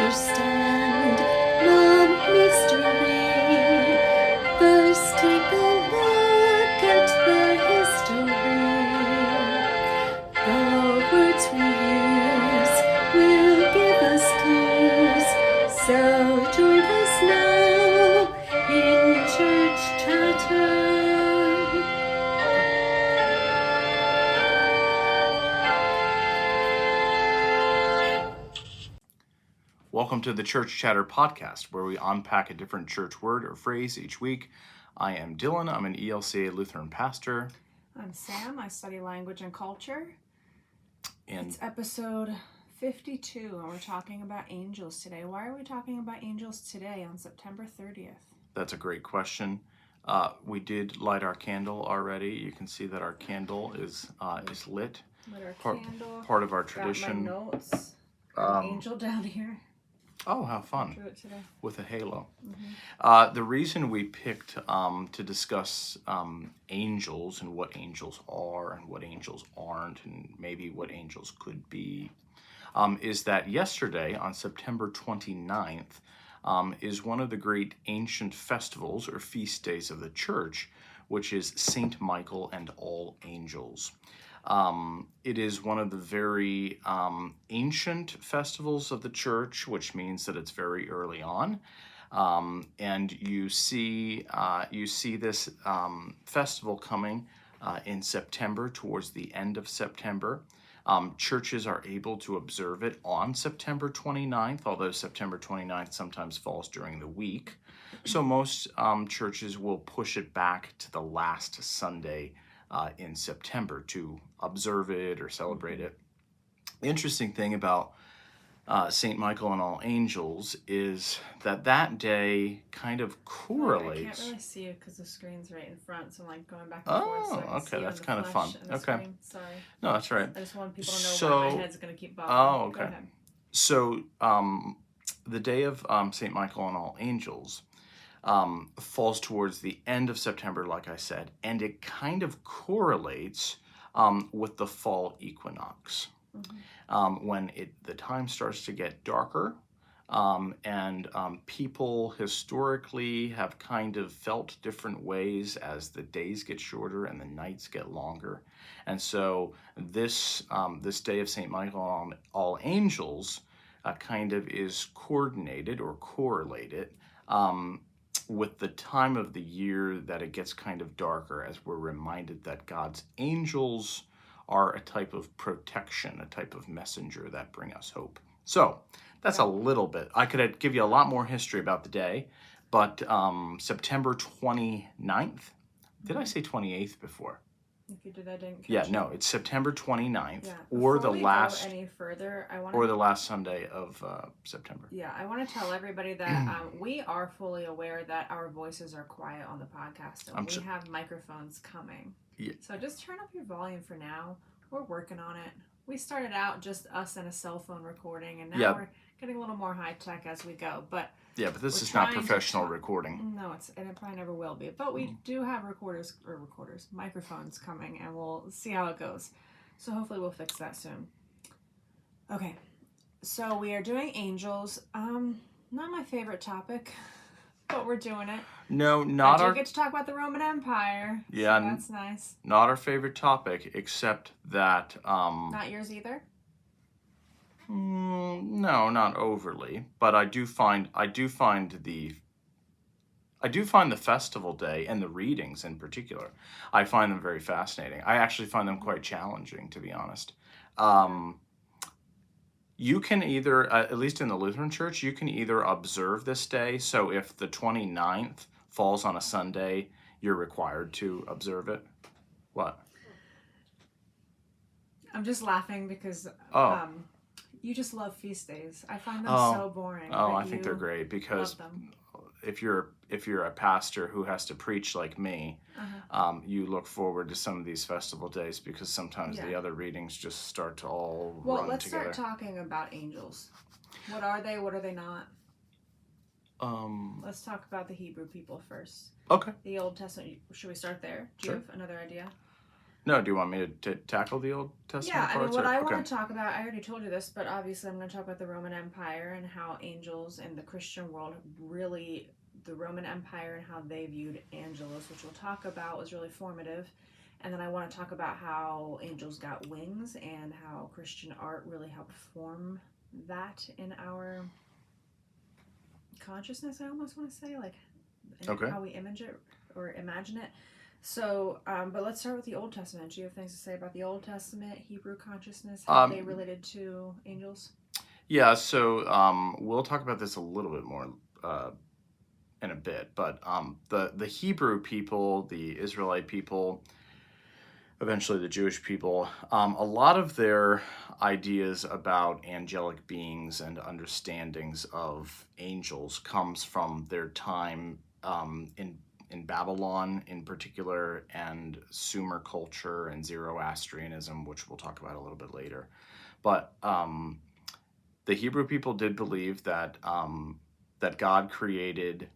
understand the mystery. First take a look at the history. The words we use will give us clues. So join us now in Church Chatter. Welcome to the Church Chatter podcast, where we unpack a different church word or phrase each week. I am Dillon. I'm an ELCA Lutheran pastor. I'm Sam. I study language and culture. And It's episode 52, and we're talking about angels today. Why are we talking about angels today on September 30th? that's a great question. We did light our candle already. You can see that our candle is lit. Lit our candle. Part of our Got tradition. my notes. Got an angel down here. Oh, how fun. Drew it today. With a halo. Mm-hmm. The reason we picked to discuss angels and what angels are and what angels aren't and maybe what angels could be is that yesterday on September 29th is one of the great ancient festivals or feast days of the church, which is Saint Michael and All Angels. It is one of the very ancient festivals of the church, which means that it's very early on. And you see this festival coming in September, towards the end of September. Churches are able to observe it on September 29th, although September 29th sometimes falls during the week. So most churches will push it back to the last Sunday in September to observe it or celebrate it. The interesting thing about St. Michael and All Angels is that day kind of correlates. I can't really see it because the screen's right in front, so I'm like going back and forth. So I can see okay, that's on the kind of fun. flash and the Okay. screen. Sorry. No, that's right. I just want people to know why my head's going to keep bobbing. Oh, okay. Go ahead. So the day of St. Michael and All Angels falls towards the end of September, like I said, and it kind of correlates with the fall equinox. Mm-hmm. When the time starts to get darker, and people historically have kind of felt different ways as the days get shorter and the nights get longer. And so this day of St. Michael and All Angels kind of is coordinated or correlated with the time of the year that it gets kind of darker, as we're reminded that God's angels are a type of protection, a type of messenger that bring us hope. So that's a little bit. I could give you a lot more history about the day, but September 29th, did I say 28th before? If you did, I didn't catch Yeah, it. no, it's September 29th, Yeah. or Before the we last, go any further, or the last Sunday of September. Yeah, I want to tell everybody that we are fully aware that our voices are quiet on the podcast, and we have microphones coming. Yeah. So just turn up your volume for now. We're working on it. We started out just us and a cell phone recording, and now we're getting a little more high tech as we go. But this is not professional recording. No, and it probably never will be. But we do have microphones coming, and we'll see how it goes. So hopefully we'll fix that soon. Okay, so we are doing angels. Not my favorite topic, but we're doing it. No, not our. I do get to talk about the Roman Empire. Yeah, so that's nice. Not our favorite topic, except that. Not yours either. No, not overly, but I do find the festival day and the readings in particular, I find them very fascinating. I actually find them quite challenging, to be honest. You can either, at least in the Lutheran Church, you can either observe this day. So if the 29th falls on a Sunday, you're required to observe it. What? I'm just laughing because you just love feast days. I find them so boring. Oh, I think they're great because if you're a pastor who has to preach like me, you look forward to some of these festival days because sometimes the other readings just start to all run together. Well, let's start talking about angels. What are they? What are they not? Let's talk about the Hebrew people first. Okay. The Old Testament. Should we start there? Do you have another idea? No, do you want me to tackle the Old Testament Yeah, I mean, parts? what or- I okay. want to talk about, I already told you this, but obviously I'm going to talk about the Roman Empire and how angels in the Christian world really, the Roman Empire and how they viewed angelos, which we'll talk about, was really formative. And then I want to talk about how angels got wings and how Christian art really helped form that in our consciousness, I almost want to say, like Okay. how we image it or imagine it. So, but let's start with the Old Testament. Do you have things to say about the Old Testament, Hebrew consciousness, how they related to angels? Yeah, so we'll talk about this a little bit more in a bit, but the Hebrew people, the Israelite people, eventually the Jewish people, a lot of their ideas about angelic beings and understandings of angels comes from their time in Babylon in particular, and Sumer culture and Zoroastrianism, which we'll talk about a little bit later. But the Hebrew people did believe that that God created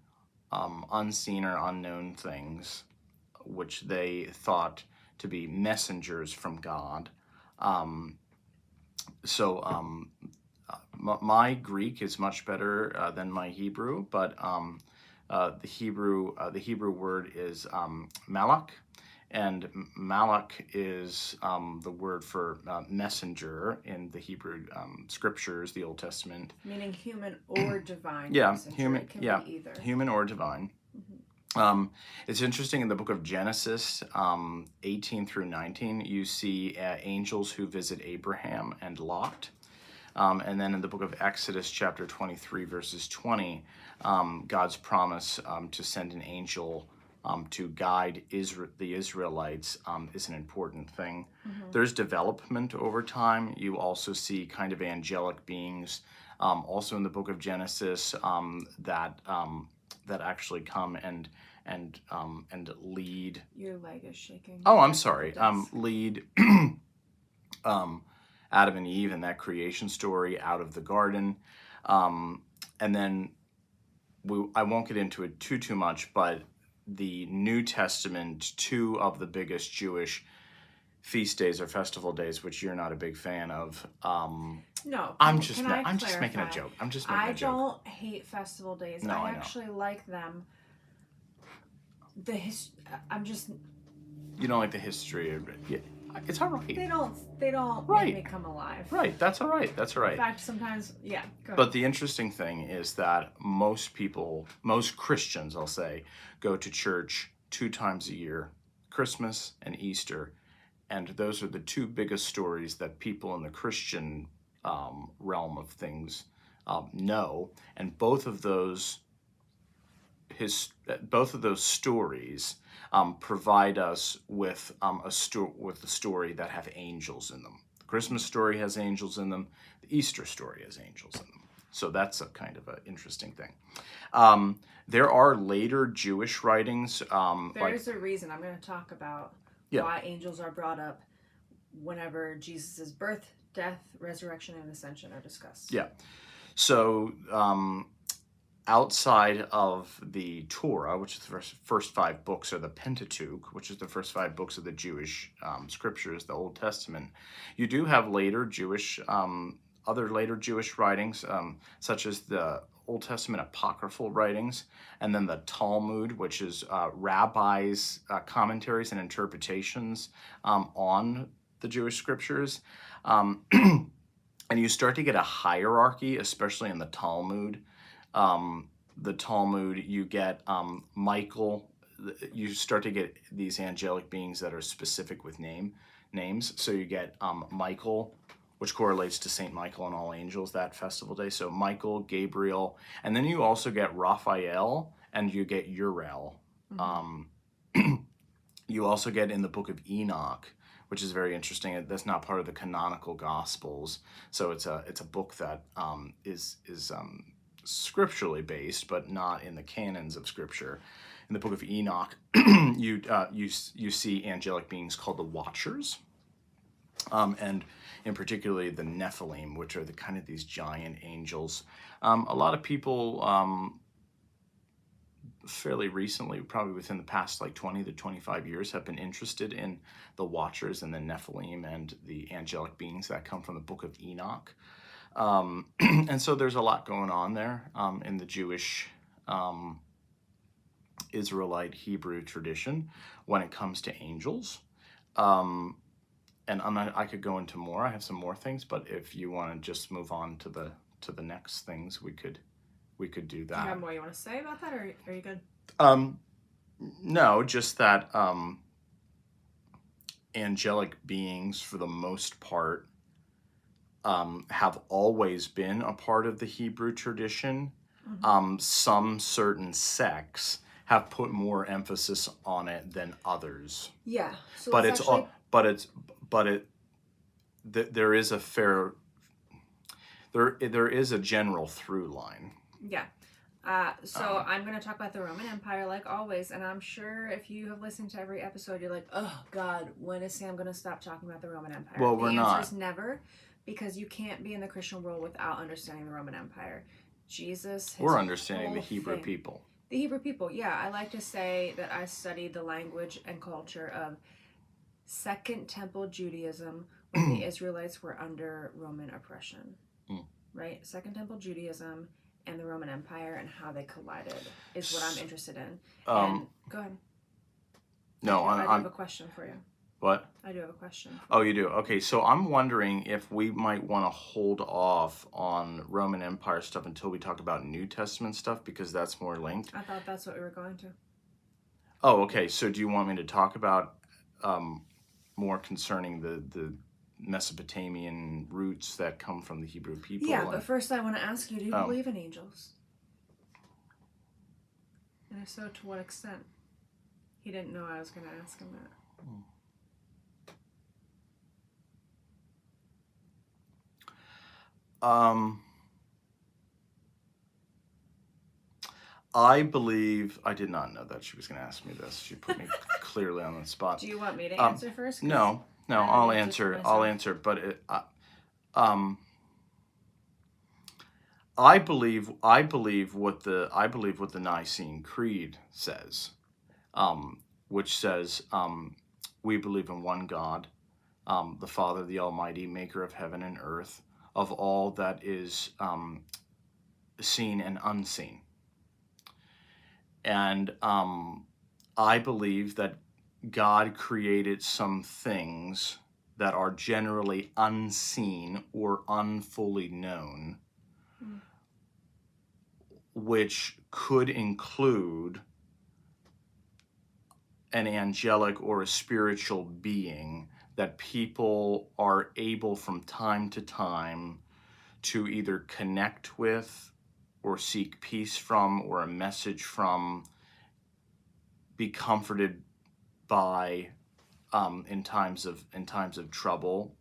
unseen or unknown things, which they thought to be messengers from God. My Greek is much better than my Hebrew, but the Hebrew word is malak, and malak is the word for messenger in the Hebrew scriptures, the Old Testament. Meaning human or divine. Yeah, messenger. human. It can Yeah, be either. human or divine. It's interesting in the book of Genesis 18 through 19, you see angels who visit Abraham and Lot. And then in the book of Exodus, chapter 23, verses 20, God's promise to send an angel to guide the Israelites is an important thing. There's development over time. You also see kind of angelic beings, also in the book of Genesis, that actually come and lead. Your leg is shaking. Oh, I'm sorry. Lead Adam and Eve in that creation story out of the garden, and then I won't get into it too much, but the New Testament, two of the biggest Jewish feast days or festival days, which you're not a big fan of. No, I'm just making a clarify? joke. I'm just making a joke. I don't hate festival days. No, I know. Actually like them. I'm just. You don't like the history of it. Yeah, it's all right. They don't Right. make me come alive. Right, that's all right. That's all right. In fact, sometimes, yeah. Go But the interesting thing is that most Christians, I'll say, go to church 2 times a year, Christmas and Easter. And those are the 2 biggest stories that people in the Christian realm of things know. And both of those stories provide us with a story that have angels in them. The Christmas story has angels in them. The Easter story has angels in them. So that's a kind of an interesting thing. There are later Jewish writings. There's a reason I'm going to talk about why angels are brought up whenever Jesus' birth, death, resurrection, and ascension are discussed. Yeah. So outside of the Torah, which is the first 5 books, or the Pentateuch, which is the first 5 books of the Jewish scriptures, the Old Testament, you do have other later Jewish writings, such as the Old Testament apocryphal writings, and then the Talmud, which is rabbis' commentaries and interpretations on the Jewish scriptures. And you start to get a hierarchy, especially in the Talmud. You get Michael. You start to get these angelic beings that are specific with names. So you get Michael, which correlates to Saint Michael and all angels that festival day. So Michael, Gabriel, and then you also get Raphael and you get Uriel. You also get in the book of Enoch, which is very interesting. That's not part of the canonical Gospels, so it's a book that is scripturally based, but not in the canons of Scripture. In the book of Enoch, you see angelic beings called the Watchers, and in particularly the Nephilim, which are the kind of these giant angels. A lot of people fairly recently, probably within the past like 20 to 25 years, have been interested in the Watchers and the Nephilim and the angelic beings that come from the Book of Enoch. And so there's a lot going on there in the Jewish Israelite Hebrew tradition when it comes to angels. And I could go into more. I have some more things, but if you want to just move on to the next things, we could do that. Do you have more you want to say about that, or are you good? No, just that angelic beings, for the most part, have always been a part of the Hebrew tradition. Some certain sects have put more emphasis on it than others. Yeah. So But there is a there is a general through line. Yeah. So I'm going to talk about the Roman Empire like always, and I'm sure if you have listened to every episode, you're like, oh God, when is Sam going to stop talking about the Roman Empire? Well, we're not. The answer is never, because you can't be in the Christian world without understanding the Roman Empire. Jesus. We're understanding the whole Hebrew thing. people. The Hebrew people, yeah. I like to say that I studied the language and culture of Second Temple Judaism when the Israelites were under Roman oppression. Right? Second Temple Judaism and the Roman Empire and how they collided is what I'm interested in. And go ahead. No, I do have a question for you. What? I do have a question. Oh, you do? Okay, so I'm wondering if we might want to hold off on Roman Empire stuff until we talk about New Testament stuff, because that's more linked. I thought that's what we were going to. Oh, okay. So do you want me to talk about more concerning the Mesopotamian roots that come from the Hebrew people? Yeah, but first I want to ask you, do you believe in angels? And if so, to what extent? He didn't know I was going to ask him that. I believe, I did not know that she was going to ask me this. She put me clearly on the spot. Do you want me to answer first? No, I'll answer. But I believe what the Nicene Creed says, which says we believe in one God, the Father, the Almighty, Maker of heaven and earth, of all that is seen and unseen. And I believe that God created some things that are generally unseen or unfully known, which could include an angelic or a spiritual being that people are able from time to time to either connect with or seek peace from, or a message from, be comforted by in times of trouble.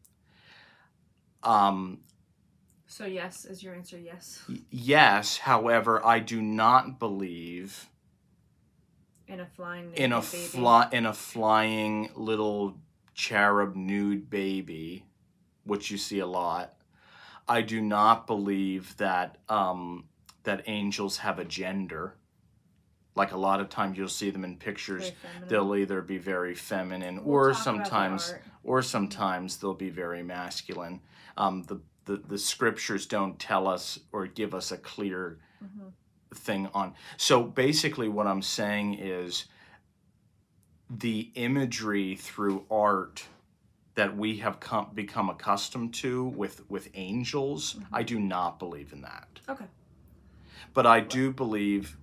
So yes, is your answer yes? Yes, however, I do not believe in a flying in a flying little cherub nude baby, which you see a lot. I do not believe that that angels have a gender. Like a lot of times you'll see them in pictures, they'll either be very feminine or sometimes they'll be very masculine. The scriptures don't tell us or give us a clear thing on. So basically what I'm saying is the imagery through art that we have become accustomed to with angels, I do not believe in that. Okay. But I do believe,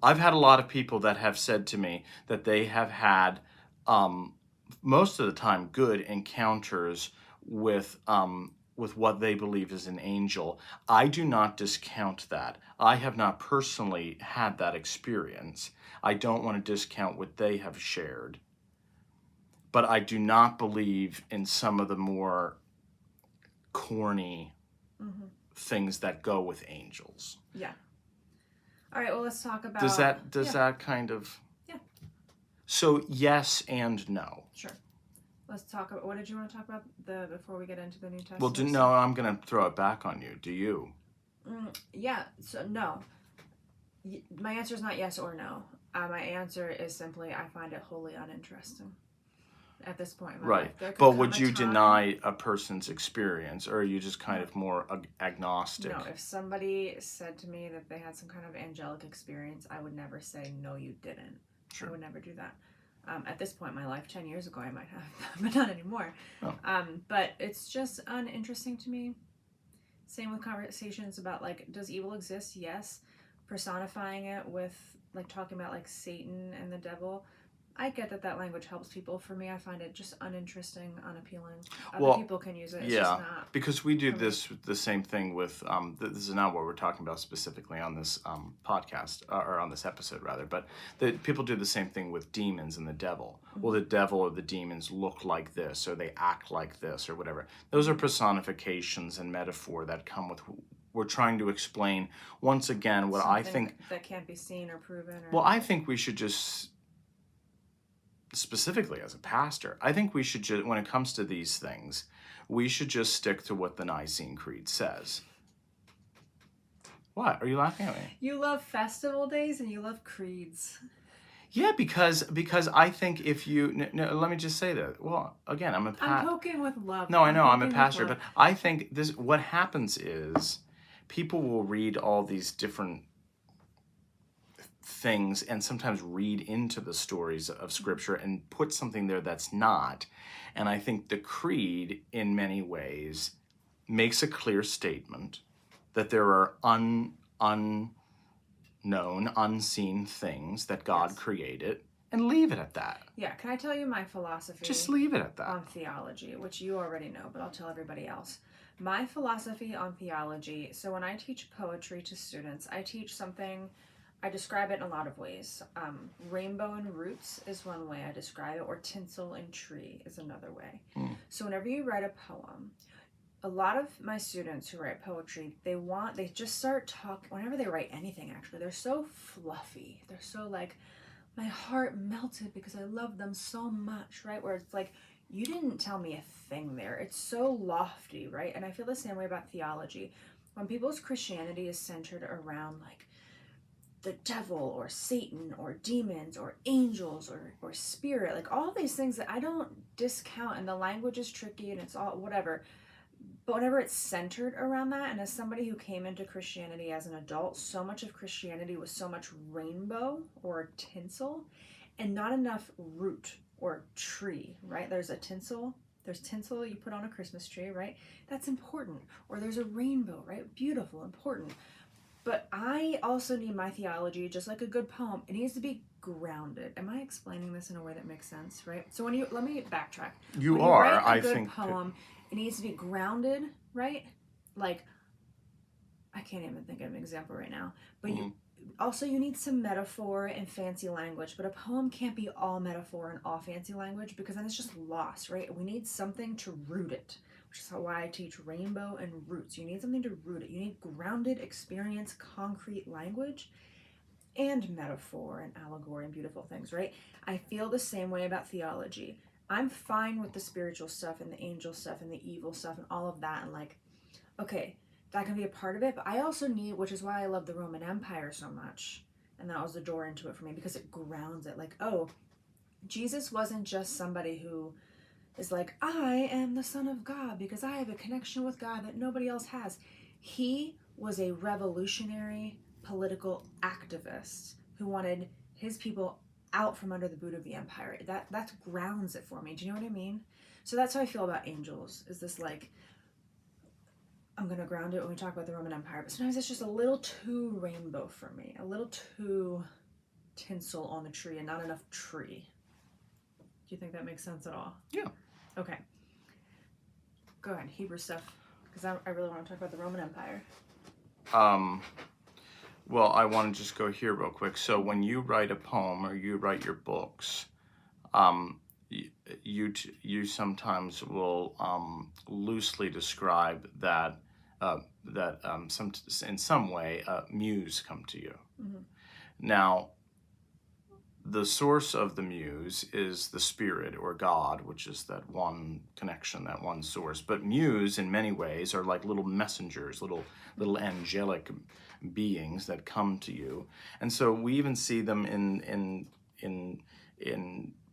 I've had a lot of people that have said to me that they have had, most of the time, good encounters with what they believe is an angel. I do not discount that. I have not personally had that experience. I don't want to discount what they have shared. But I do not believe in some of the more corny things that go with angels. Yeah. All right, well, let's talk about... Does that kind of... Yeah. So, yes and no. Sure. Let's talk about... What did you want to talk about before we get into the New Testament? Well, no, I'm going to throw it back on you. Do you? Yeah, so no. My answer is not yes or no. My answer is simply I find it wholly uninteresting at this point in my life. There could But come would a you time- deny a person's experience, or are you just kind of more agnostic? No, if somebody said to me that they had some kind of angelic experience, I would never say, no, you didn't. Sure. I would never do that. At this point in my life, 10 years ago, I might have, but not anymore. Oh. But it's just uninteresting to me. Same with conversations about, like, does evil exist? Yes. Personifying it with, like, talking about, like, Satan and the devil. I get that language helps people. For me, I find it just uninteresting, unappealing. Other people can use it. It's just not. Because we do the same thing with, this is not what we're talking about specifically on this podcast, or on this episode rather, but people do the same thing with demons and the devil. Mm-hmm. Well, the devil or the demons look like this, or they act like this, or whatever. Those are personifications and metaphor that come with... We're trying to explain, once again, what something I think... that can't be seen or proven. Well, I think we should just... Specifically as a pastor, I think we should just, when it comes to these things, we should just stick to what the Nicene Creed says. What? Are you laughing at me? You love festival days and you love creeds. Yeah, because I think if you... No, let me just say that. Well, again, I'm poking with love. No, I know, I'm a pastor, but I think what happens is people will read all these different things and sometimes read into the stories of Scripture and put something there that's not. And I think the creed, in many ways, makes a clear statement that there are unknown, unseen things that God created, and leave it at that. Yeah, can I tell you my philosophy? Just leave it at that. On theology, which you already know, but I'll tell everybody else. My philosophy on theology, so when I teach poetry to students, I teach something... I describe it in a lot of ways. Rainbow and roots is one way I describe it, or tinsel and tree is another way. So whenever you write a poem, a lot of my students who write poetry, they just start talking, whenever they write anything actually, they're so fluffy. They're so like, my heart melted because I love them so much, right? Where it's like, you didn't tell me a thing there. It's so lofty, right? And I feel the same way about theology. When people's Christianity is centered around like, the devil or Satan or demons or angels or spirit, like all these things that I don't discount, and the language is tricky and it's all whatever, but whenever it's centered around that, and as somebody who came into Christianity as an adult, so much of Christianity was so much rainbow or tinsel and not enough root or tree, right? There's tinsel you put on a Christmas tree, right? That's important. Or there's a rainbow, right? Beautiful, important. But I also need my theology, just like a good poem, it needs to be grounded. Am I explaining this in a way that makes sense, right? So let me backtrack. When you write a good poem, it needs to be grounded, right? Like, I can't even think of an example right now. But you need some metaphor and fancy language, but a poem can't be all metaphor and all fancy language, because then it's just lost, right? We need something to root it. Which is why I teach rainbow and roots. You need something to root it. You need grounded experience, concrete language, and metaphor and allegory and beautiful things, right? I feel the same way about theology. I'm fine with the spiritual stuff and the angel stuff and the evil stuff and all of that, and like, okay, that can be a part of it, but I also need, which is why I love the Roman Empire so much, and that was the door into it for me, because it grounds it. Like, oh, Jesus wasn't just somebody who is like, I am the Son of God because I have a connection with God that nobody else has. He was a revolutionary political activist who wanted his people out from under the boot of the empire. That grounds it for me. Do you know what I mean? So that's how I feel about angels, is this like, I'm going to ground it when we talk about the Roman Empire, but sometimes it's just a little too rainbow for me, a little too tinsel on the tree and not enough tree. Do you think that makes sense at all? Yeah. Okay. Go ahead, Hebrew stuff, because I really want to talk about the Roman Empire. Well, I want to just go here real quick. So when you write a poem or you write your books, you sometimes will loosely describe that in some way muse come to you. Mm-hmm. Now, the source of the muse is the spirit or God, which is that one connection, that one source. But muse, in many ways, are like little messengers, little angelic beings that come to you. And so we even see them in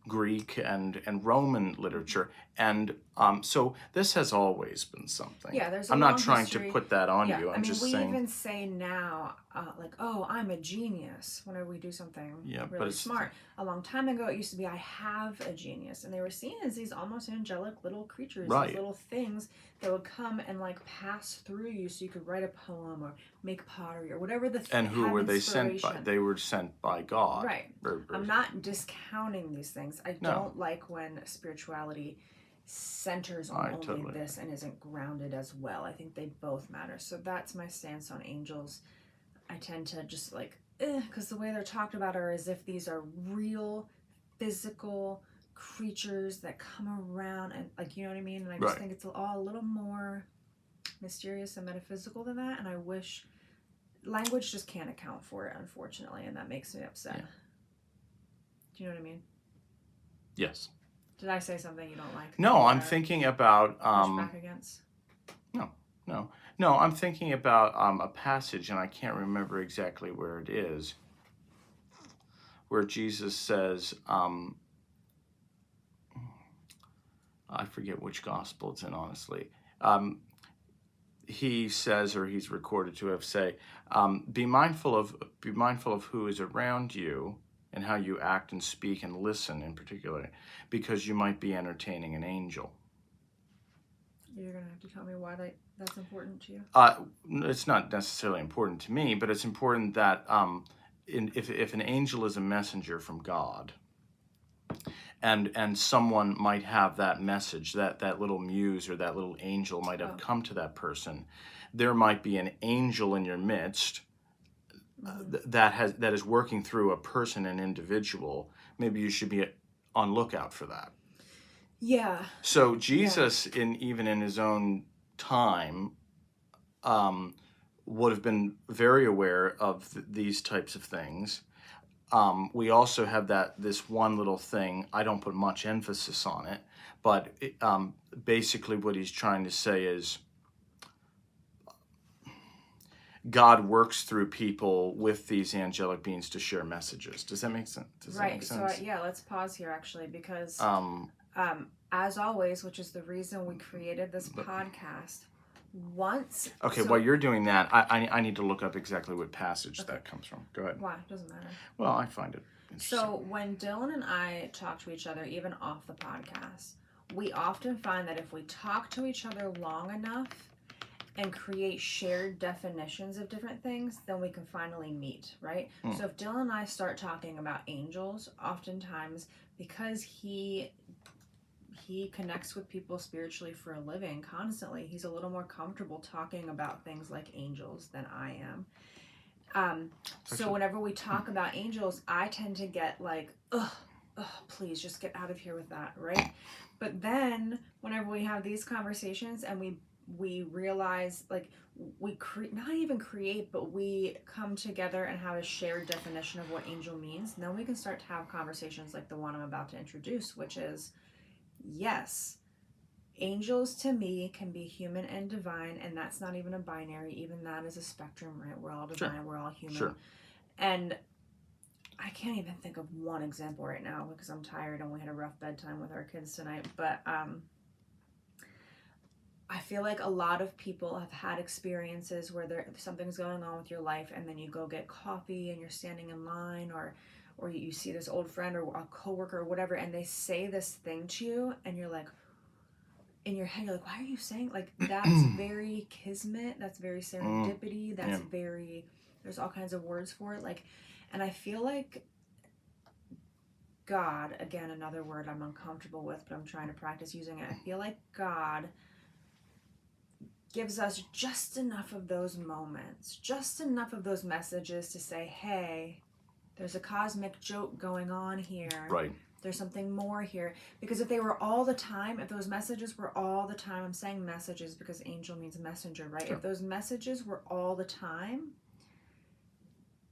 Greek and Roman literature. And so this has always been something. Yeah, there's a I'm not long trying history. to put that on Yeah, you. I I'm mean, just we saying. even say now, like, oh, I'm a genius whenever we do something Yeah, but really it's- smart. A long time ago, it used to be, I have a genius. And they were seen as these almost angelic little creatures, Right. these little things that would come and, like, pass through you so you could write a poem or make pottery or whatever the thing. And who were they sent by? They were sent by God. Right. I'm not discounting these things. I don't like when spirituality centers on only this and isn't grounded as well. I think they both matter. So that's my stance on angels. I tend to just like, because the way they're talked about are as if these are real, physical creatures that come around and, like, you know what I mean? And I just think it's all a little more mysterious and metaphysical than that. And I wish language just can't account for it, unfortunately, and that makes me upset. Yeah. Do you know what I mean? Yes. Did I say something you don't like? No, I'm thinking about push back against? No, I'm thinking about a passage, and I can't remember exactly where it is, where Jesus says, I forget which gospel it's in, honestly. He says, or he's recorded to have say, be mindful of who is around you and how you act and speak and listen in particular, because you might be entertaining an angel. You're going to have to tell me why that's important to you. It's not necessarily important to me, but it's important that if an angel is a messenger from God, and someone might have that message, that little muse or that little angel might have come to that person, there might be an angel in your midst that is working through a person, an individual. Maybe you should be on lookout for that. Yeah. So Jesus, even in his own time, would have been very aware of these types of things. We also have this one little thing. I don't put much emphasis on it, but basically what he's trying to say is God works through people with these angelic beings to share messages. Does that make sense? So let's pause here actually, because as always, which is the reason we created this podcast. While you're doing that, I need to look up exactly what passage that comes from. Go ahead. Why? It doesn't matter. Well, I find it interesting. So when Dillon and I talk to each other, even off the podcast, we often find that if we talk to each other long enough and create shared definitions of different things, then we can finally meet, right? So if Dillon and I start talking about angels, oftentimes, because he connects with people spiritually for a living constantly, he's a little more comfortable talking about things like angels than I am. So whenever we talk about angels, I tend to get like, please just get out of here with that, right? But then whenever we have these conversations and we realize, like, we not even create, but we come together and have a shared definition of what angel means, and then we can start to have conversations like the one I'm about to introduce, which is, yes, angels to me can be human and divine, and that's not even a binary. Even that is a spectrum, right? We're all divine, we're all human. Sure. And I can't even think of one example right now because I'm tired and we had a rough bedtime with our kids tonight, but I feel like a lot of people have had experiences where something's going on with your life, and then you go get coffee and you're standing in line, or you see this old friend or a coworker or whatever, and they say this thing to you, and you're like, in your head, you're like, why are you saying, like, that's very kismet, that's very serendipity, that's very, there's all kinds of words for it, like, and I feel like God, again, another word I'm uncomfortable with, but I'm trying to practice using it. I feel like God gives us just enough of those moments, just enough of those messages to say, hey, there's a cosmic joke going on here. Right. There's something more here. Because if they were all the time, if those messages were all the time, I'm saying messages because angel means messenger, right? Sure. If those messages were all the time,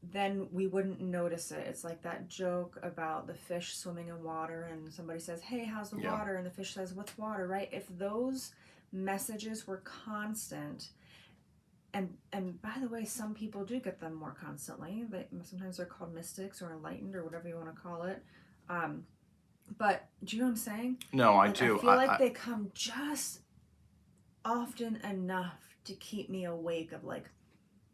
then we wouldn't notice it. It's like that joke about the fish swimming in water and somebody says, "Hey, how's the Yeah. water?" And the fish says, "What's water?" Right? If those messages were constant, and by the way, some people do get them more constantly. Sometimes they're called mystics or enlightened or whatever you want to call it. But do you know what I'm saying? No, I Like, do. I feel like they come just often enough to keep me awake of like,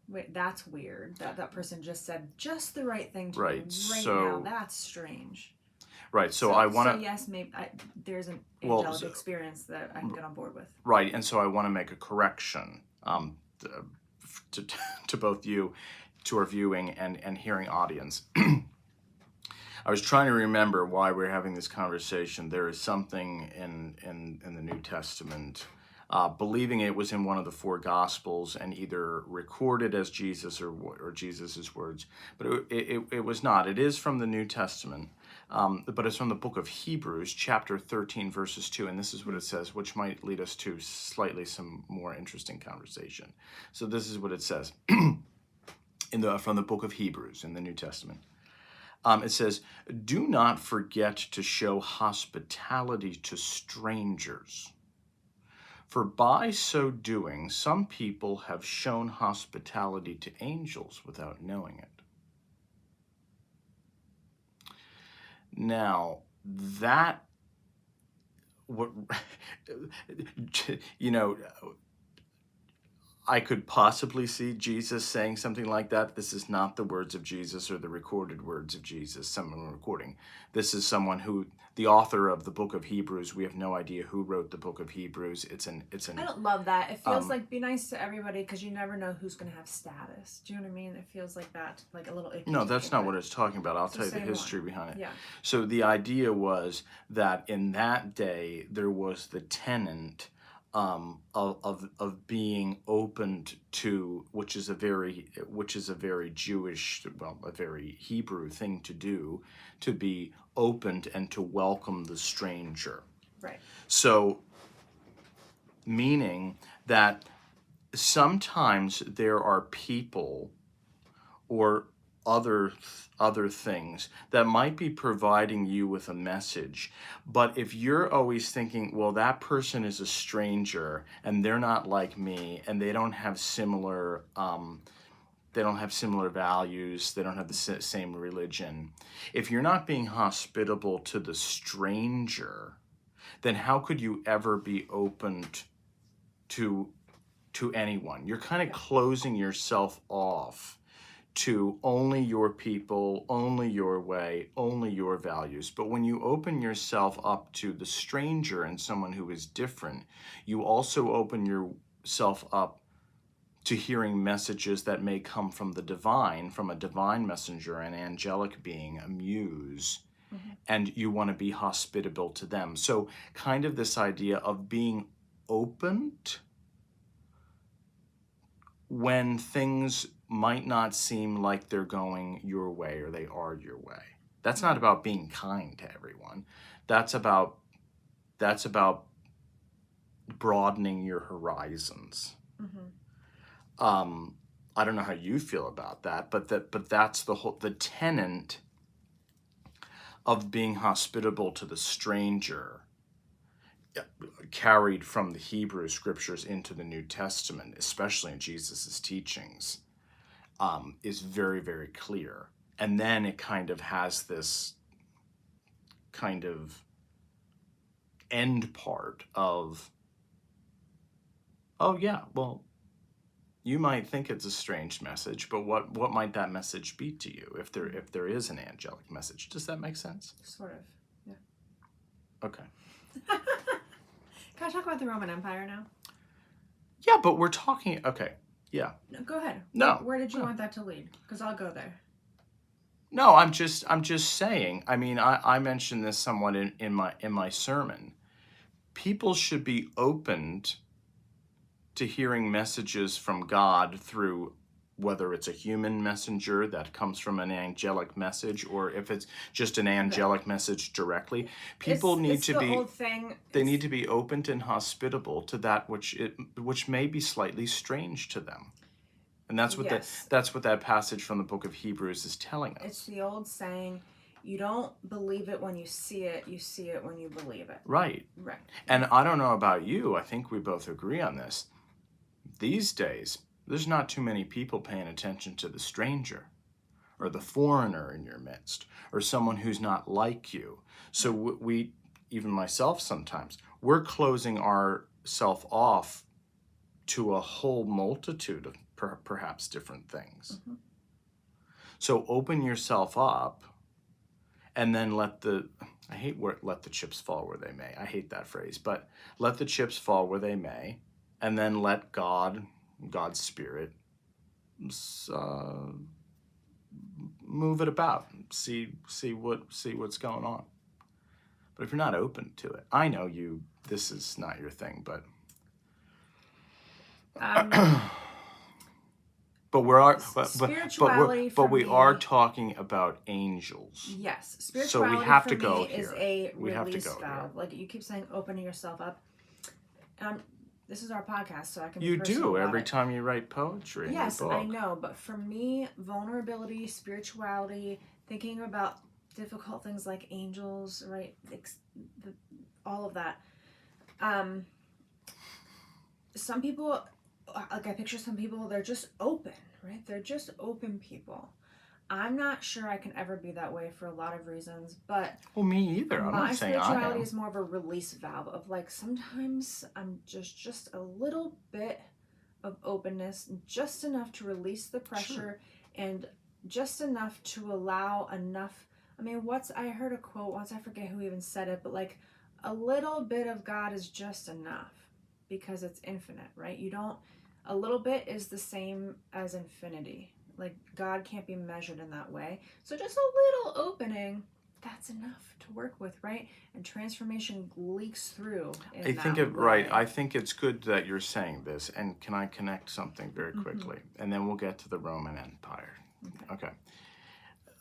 wait, that's weird. That person just said just the right thing to Right, do right so- now. That's strange. Right, so I want So to... yes, maybe there's an Well, angelic so- experience that I can get on board with. Right, and so I want to make a correction to both you, to our viewing and hearing audience. I was trying to remember why we're having this conversation. There is something in the New Testament, believing it was in one of the four Gospels and either recorded as Jesus or Jesus's words, but it was not. It is from the New Testament, but it's from the book of Hebrews, chapter 13, verses 2, and this is what it says, which might lead us to slightly some more interesting conversation. So this is what it says from the book of Hebrews in the New Testament. It says, "Do not forget to show hospitality to strangers. For by so doing, some people have shown hospitality to angels without knowing it." Now, that, what, you know, I could possibly see Jesus saying something like that. This is not the words of Jesus or the recorded words of Jesus, someone recording. This is someone who, the author of the book of Hebrews, we have no idea who wrote the book of Hebrews. It's an. I don't love that. It feels like be nice to everybody because you never know who's going to have status. Do you know what I mean? It feels like that, like a little icky. No, to that's me, not but- what it's talking about. I'll So tell you the say history more. behind it. Yeah. So the idea was that in that day there was the tenet of being opened to, which is a very Jewish, well, a very Hebrew thing to do, to be opened and to welcome the stranger. Right. So, meaning that sometimes there are people or other things that might be providing you with a message, but if you're always thinking, well, that person is a stranger and they're not like me and they don't have similar values, they don't have the same religion, if you're not being hospitable to the stranger, then how could you ever be open to anyone? You're kind of closing yourself off to only your people, only your way, only your values. But when you open yourself up to the stranger and someone who is different, you also open yourself up to hearing messages that may come from the divine, from a divine messenger, an angelic being, a muse, and you want to be hospitable to them. So kind of this idea of being opened when things might not seem like they're going your way or they are your way. That's not about being kind to everyone. That's about broadening your horizons. I don't know how you feel about that, but that's the tenet of being hospitable to the stranger, carried from the Hebrew scriptures into the New Testament, especially in Jesus's teachings, is very, very clear. And then it kind of has this kind of end part of, oh yeah, well, you might think it's a strange message, but what might that message be to you if there is an angelic message? Does that make sense? Sort of. Yeah. Okay. Can I talk about the Roman Empire now? Yeah, but we're talking. Okay. Yeah. No, go ahead. No. Where did you want that to lead? Because I'll go there. No, I'm just saying. I mean, I mentioned this somewhat in my sermon. People should be opened to hearing messages from God through, whether it's a human messenger that comes from an angelic message, or if it's just an angelic message directly. People need to be. Old thing. They need to be open and hospitable to that which may be slightly strange to them. And that's what Yes. that's what that passage from the book of Hebrews is telling us. It's the old saying, you don't believe it when you see it when you believe it. Right. Right. And I don't know about you, I think we both agree on this. These days, there's not too many people paying attention to the stranger or the foreigner in your midst or someone who's not like you. So we, even myself sometimes, we're closing ourselves off to a whole multitude of perhaps different things. Mm-hmm. So open yourself up and then let the chips fall where they may. I hate that phrase, but let the chips fall where they may, and then let God's Spirit move it about. See what's going on. But if you're not open to it, I know this is not your thing, but but we are talking about angels. Yes, spirituality so we have for to go me is here. a We have to release go valve. here. Like you keep saying, opening yourself up. This is our podcast, so I can. You be personal do about every it. time you write poetry. Yes, in your book. I know, but for me, vulnerability, spirituality, thinking about difficult things like angels, right? All of that. Some people, like I picture some people, they're just open, right? They're just open people. I'm not sure I can ever be that way for a lot of reasons, but well, me either. I'm my not saying I spirituality am. is more of a release valve of like sometimes I'm just a little bit of openness, just enough to release the pressure and just enough to allow enough. I mean, I heard a quote once, I forget who even said it, but like a little bit of God is just enough because it's infinite, right? A little bit is the same as infinity. Like God can't be measured in that way. So just a little opening, that's enough to work with, right? And transformation leaks through. Right. I think it's good that you're saying this. And can I connect something very quickly? And then we'll get to the Roman Empire. Okay.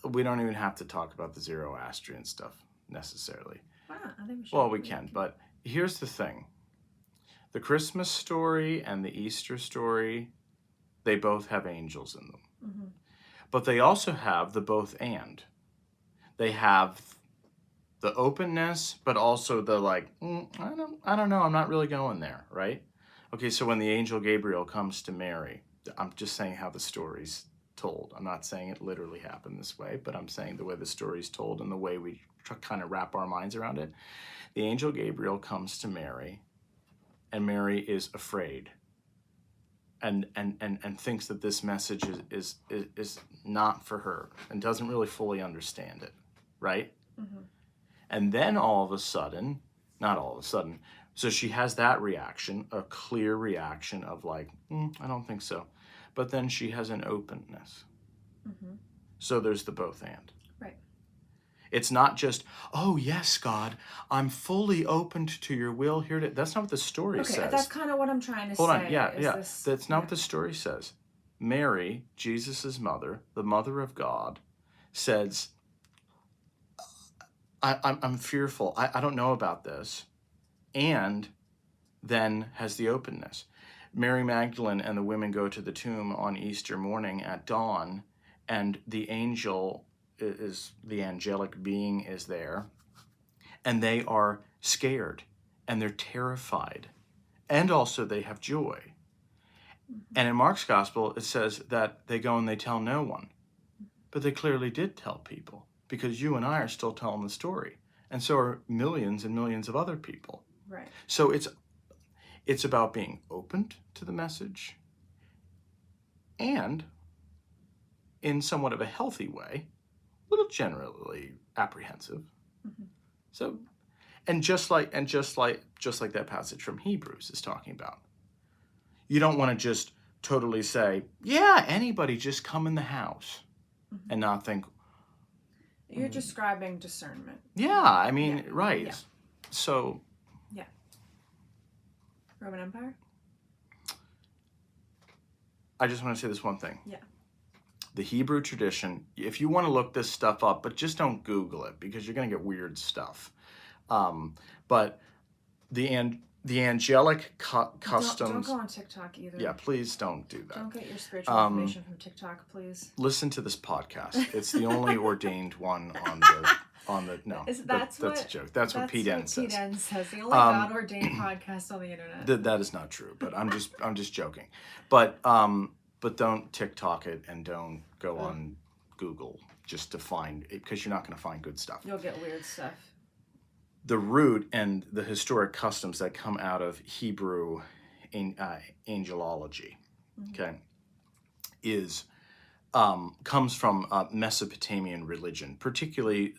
We don't even have to talk about the Zoroastrian stuff necessarily. Why not? I think we should. Well, we can, but here's the thing. The Christmas story and the Easter story, they both have angels in them. Mm-hmm. But they also have the both and. They have the openness, but also the like, I don't know, I'm not really going there, right? Okay, so when the angel Gabriel comes to Mary, I'm just saying how the story's told. I'm not saying it literally happened this way, but I'm saying the way the story's told and the way we kind of wrap our minds around it. The angel Gabriel comes to Mary, and Mary is afraid. And thinks that this message is not for her and doesn't really fully understand it, right? Mm-hmm. And then all of a sudden, not all of a sudden, so she has that reaction, a clear reaction of like, I don't think so. But then she has an openness. Mm-hmm. So there's the both and. Right. It's not just, oh yes, God, I'm fully opened to your will here. That's not what the story says. Okay, that's kind of what I'm trying to say. Hold on, yeah. That's not what the story says. Mary, Jesus' mother, the mother of God, says, I'm fearful. I don't know about this. And then has the openness. Mary Magdalene and the women go to the tomb on Easter morning at dawn, and the angelic being is there, and they are scared, and they're terrified, and also they have joy. Mm-hmm. And in Mark's gospel, it says that they go and they tell no one. But they clearly did tell people, because you and I are still telling the story, and so are millions and millions of other people. Right. So it's about being open to the message, and in somewhat of a healthy way, a little generally apprehensive. Mm-hmm. So, and just like that passage from Hebrews is talking about, you don't want to just totally say, yeah, anybody just come in the house, and not think. You're describing discernment. Yeah, I mean, right. Yeah. So. Yeah. Roman Empire? I just want to say this one thing. Yeah. The Hebrew tradition, if you want to look this stuff up, but just don't Google it because you're going to get weird stuff. But the the angelic Don't customs. go on TikTok either. Yeah, please don't do that. Don't get your spiritual information from TikTok, please. Listen to this podcast. It's the only ordained one on the no. That's a joke. That's what Pete N says. Pete N says the only God ordained podcast on the internet. That is not true, but I'm just joking. But don't TikTok it, and don't go on Google just to find it, because you're not going to find good stuff. You'll get weird stuff. The root and the historic customs that come out of Hebrew angelology, okay, comes from Mesopotamian religion, particularly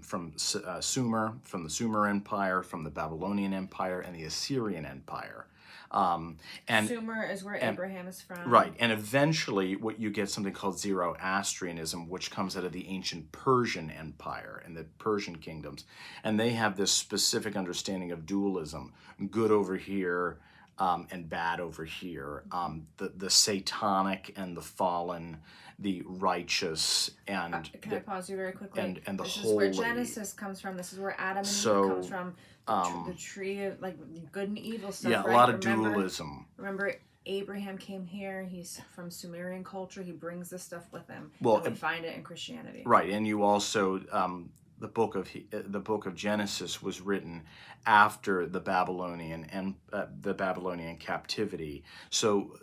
from Sumer, from the Sumer Empire, from the Babylonian Empire, and the Assyrian Empire. And Sumer is where Abraham is from. Right, and eventually what you get something called Zoroastrianism, which comes out of the ancient Persian Empire and the Persian kingdoms. And they have this specific understanding of dualism, good over here and bad over here, the satanic and the fallen, the righteous and... Can I pause you very quickly? And the holy. This holy. is where Genesis comes from. This is where Adam and Eve comes from. The tree of like good and evil stuff. Yeah, right? a lot of dualism. Remember, Abraham came here. He's from Sumerian culture. He brings this stuff with him. Well, and we find it in Christianity. Right, and you also the book of Genesis was written after the Babylonian captivity. So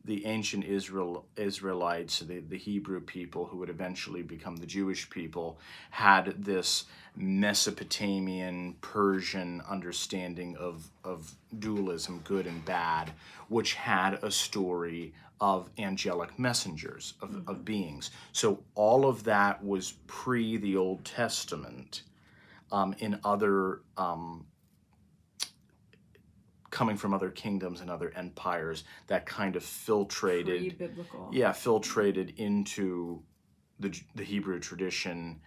the ancient Israelites, the Hebrew people who would eventually become the Jewish people, had this Mesopotamian, Persian understanding of dualism, good and bad, which had a story of angelic messengers, of beings. So all of that was pre the Old Testament, in other coming from other kingdoms and other empires that kind of filtrated, pre-biblical. Yeah, filtrated into the Hebrew tradition,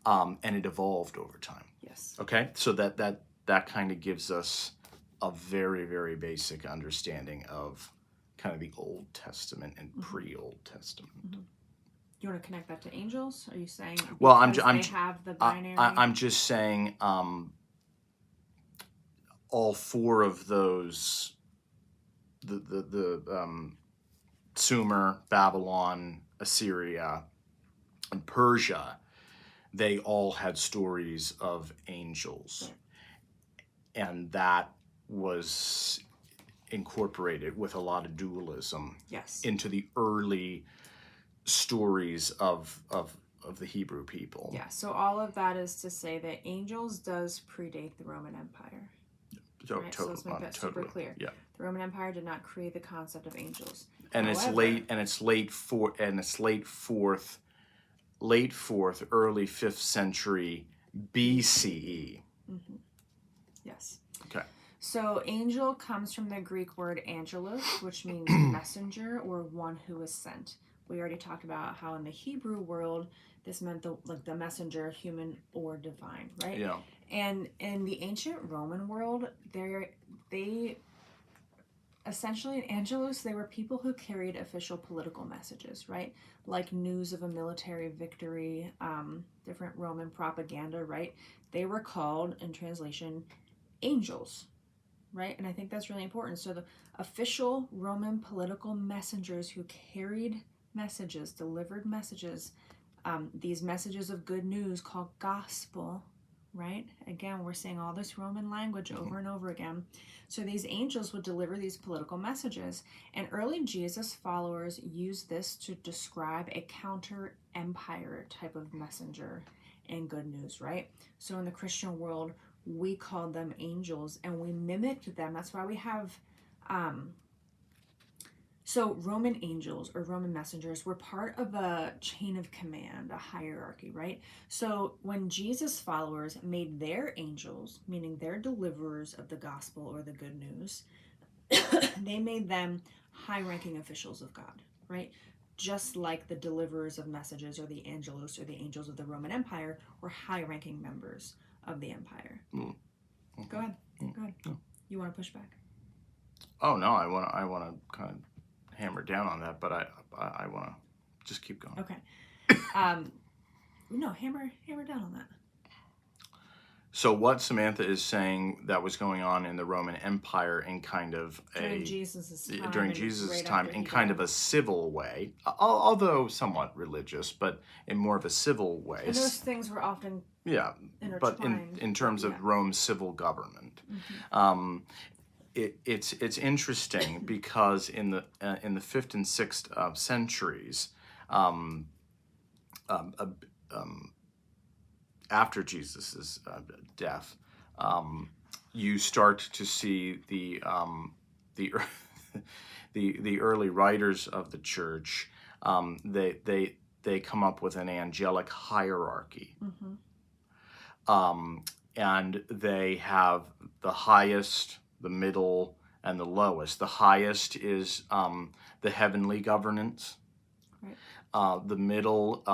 and it evolved over time. Yes. Okay, so that kind of gives us a very, very basic understanding of kind of the Old Testament and pre-Old Testament. Mm-hmm. You want to connect that to angels? Are you saying? Well, they have the binary. I'm just saying. All four of those, the Sumer, Babylon, Assyria, and Persia, they all had stories of angels, and that was incorporated with a lot of dualism into the early stories of the Hebrew people. Yeah, so all of that is to say that angels does predate the Roman Empire. Right? So let's make that super clear. Yeah. The Roman Empire did not create the concept of angels. And However, it's late fourth, early 5th century BCE. Mm-hmm. Yes. Okay. So angel comes from the Greek word angelos, which means messenger or one who is sent. We already talked about how in the Hebrew world this meant the messenger, human or divine, right? Yeah. And in the ancient Roman world, they essentially, in angelos, they were people who carried official political messages, right? Like news of a military victory, different Roman propaganda, right? They were called, in translation, angels, right? And I think that's really important. So the official Roman political messengers who carried messages, delivered messages, these messages of good news called gospel, right? Again, we're seeing all this Roman language over and over again. So these angels would deliver these political messages, and early Jesus followers used this to describe a counter-empire type of messenger and good news, right? So in the Christian world, we called them angels, and we mimicked them. That's why we have... So Roman angels or Roman messengers were part of a chain of command, a hierarchy, right? So when Jesus followers made their angels, meaning their deliverers of the gospel or the good news, they made them high-ranking officials of God, right? Just like the deliverers of messages or the angelos or the angels of the Roman Empire were high-ranking members of the empire. Mm-hmm. Go ahead. Go ahead. No. You want to push back? Oh no, I want to kind of hammer down on that, but I want to just keep going. Okay. No, hammer down on that. So what Samantha is saying that was going on in the Roman Empire in kind of during Jesus' time. during and Jesus' right time after in he kind died. of a civil way, although somewhat religious, but in more of a civil way. And those things were often Yeah, but intertwined. in terms of yeah. Rome's civil government, Mhm. it's interesting because in the 5th and 6th centuries, um, um, uh, um, after Jesus's death, you start to see the the early writers of the church. They come up with an angelic hierarchy. Mhm. And they have the highest, the middle, and the lowest. The highest is the heavenly governance. Right. The middle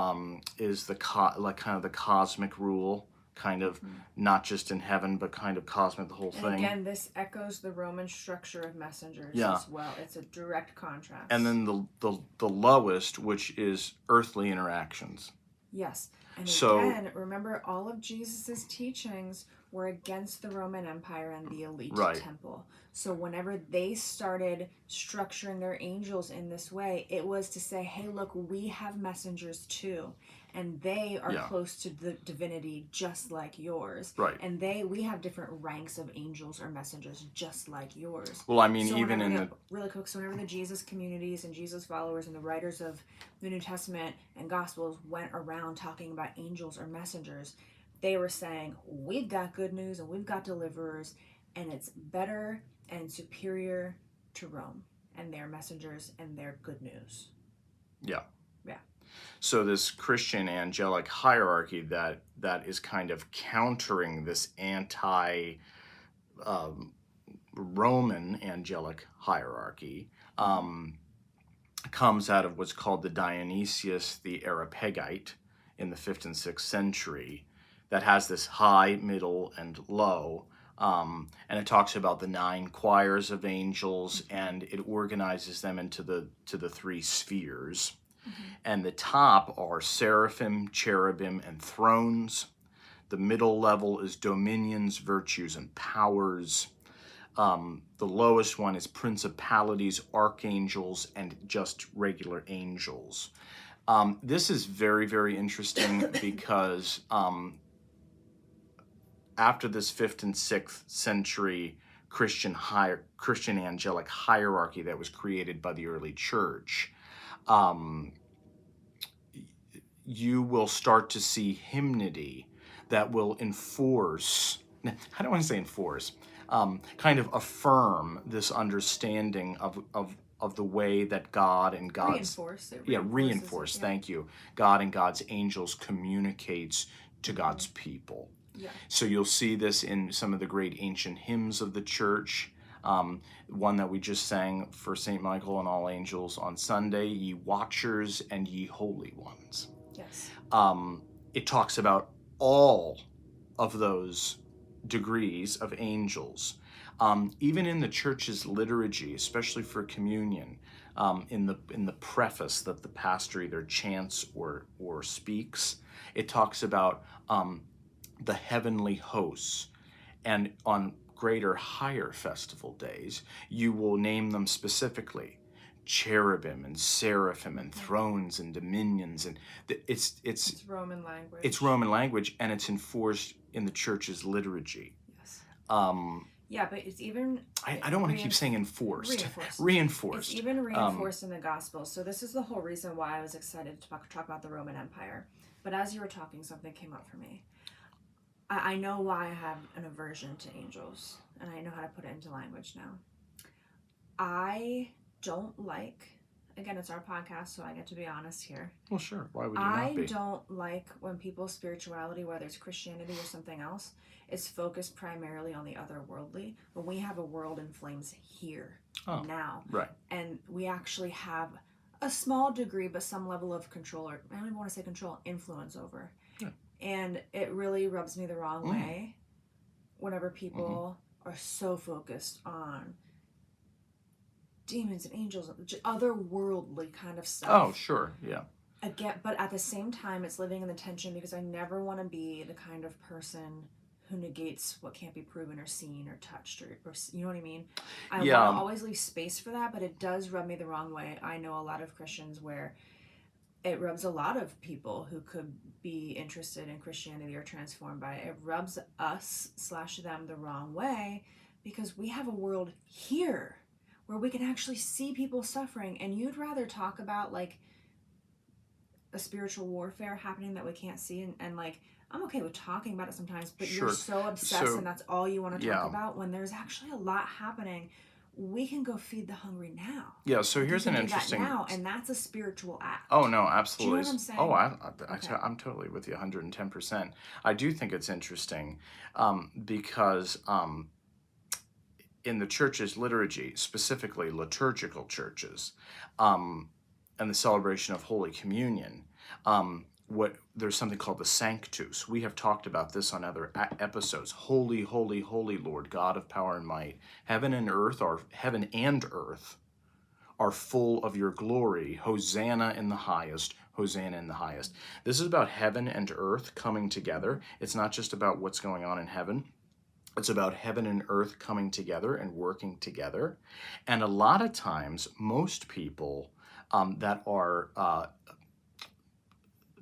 is the like kind of the cosmic rule, kind of not just in heaven, but kind of cosmic, the whole And thing. again, this echoes the Roman structure of messengers Yeah. as well. It's a direct contrast. And then the lowest, which is earthly interactions. Yes. And So- again, remember all of Jesus's teachings were against the Roman Empire and the elite Right. temple. So whenever they started structuring their angels in this way, it was to say, hey, look, we have messengers too. And they are Yeah. close to the divinity just like yours. Right. And we have different ranks of angels or messengers just like yours. Well, I mean, So even whenever in the really quick, so whenever the Jesus communities and Jesus followers and the writers of the New Testament and Gospels went around talking about angels or messengers, they were saying, we've got good news and we've got deliverers, and it's better and superior to Rome and their messengers and their good news. Yeah. Yeah. So this Christian angelic hierarchy that is kind of countering this anti Roman angelic hierarchy comes out of what's called the Dionysius the Areopagite in the 5th and 6th century, that has this high, middle, and low. And it talks about the 9 choirs of angels, and it organizes them into the 3 spheres. And the top are seraphim, cherubim, and thrones. The middle level is dominions, virtues, and powers. The lowest one is principalities, archangels, and just regular angels. This is very, very interesting because after this 5th and 6th century Christian angelic hierarchy that was created by the early church, you will start to see hymnody that will enforce, I don't want to say enforce, kind of affirm this understanding of the way that God and God's... Reinforce, thank you. God and God's angels communicates to God's people. Yeah. So you'll see this in some of the great ancient hymns of the church. One that we just sang for St. Michael and all angels on Sunday, Ye Watchers and Ye Holy Ones. Yes. It talks about all of those degrees of angels. Even in the church's liturgy, especially for communion, in the preface that the pastor either chants or speaks, it talks about the heavenly hosts. And on greater, higher festival days, you will name them specifically: cherubim and seraphim and thrones and dominions, and it's Roman language. It's Roman language, and it's enforced in the church's liturgy. Yes. Yeah, but it's even... I don't want to keep saying enforced. Reinforced. It's even reinforced in the Gospels. So this is the whole reason why I was excited to talk about the Roman Empire. But as you were talking, something came up for me. I know why I have an aversion to angels, and I know how to put it into language now. I don't like... Again, it's our podcast, so I get to be honest here. Well, sure. Why would you not be? I don't like when people's spirituality, whether it's Christianity or something else, is focused primarily on the otherworldly. When we have a world in flames here, now. Right. And we actually have a small degree, but some level of control, or I don't even want to say control, influence over. Yeah. And it really rubs me the wrong way whenever people are so focused on demons and angels, otherworldly kind of stuff. Oh, sure, yeah. Again, but at the same time, it's living in the tension, because I never want to be the kind of person who negates what can't be proven or seen or touched or you know what I mean? I Yeah. want to always leave space for that, but it does rub me the wrong way. I know a lot of Christians where it rubs a lot of people who could be interested in Christianity or transformed by it. It rubs us/them the wrong way because we have a world here where we can actually see people suffering, and you'd rather talk about like a spiritual warfare happening that we can't see, and like I'm okay with talking about it sometimes, but Sure. you're so obsessed So, and that's all you want to yeah. talk about when there's actually a lot happening. We can go feed the hungry now. Yeah, so Like, here's you an can do interesting... that now, and that's a spiritual act. Oh, no, Do you know absolutely. what I'm saying? Oh, Okay. I'm totally with you 110%. I do think it's interesting because in the church's liturgy, specifically liturgical churches, and the celebration of Holy Communion, there's something called the Sanctus. We have talked about this on other episodes. Holy, holy, holy Lord, God of power and might. Heaven and earth are full of your glory. Hosanna in the highest. Hosanna in the highest. This is about heaven and earth coming together. It's not just about what's going on in heaven. It's about heaven and earth coming together and working together. And a lot of times, most people that are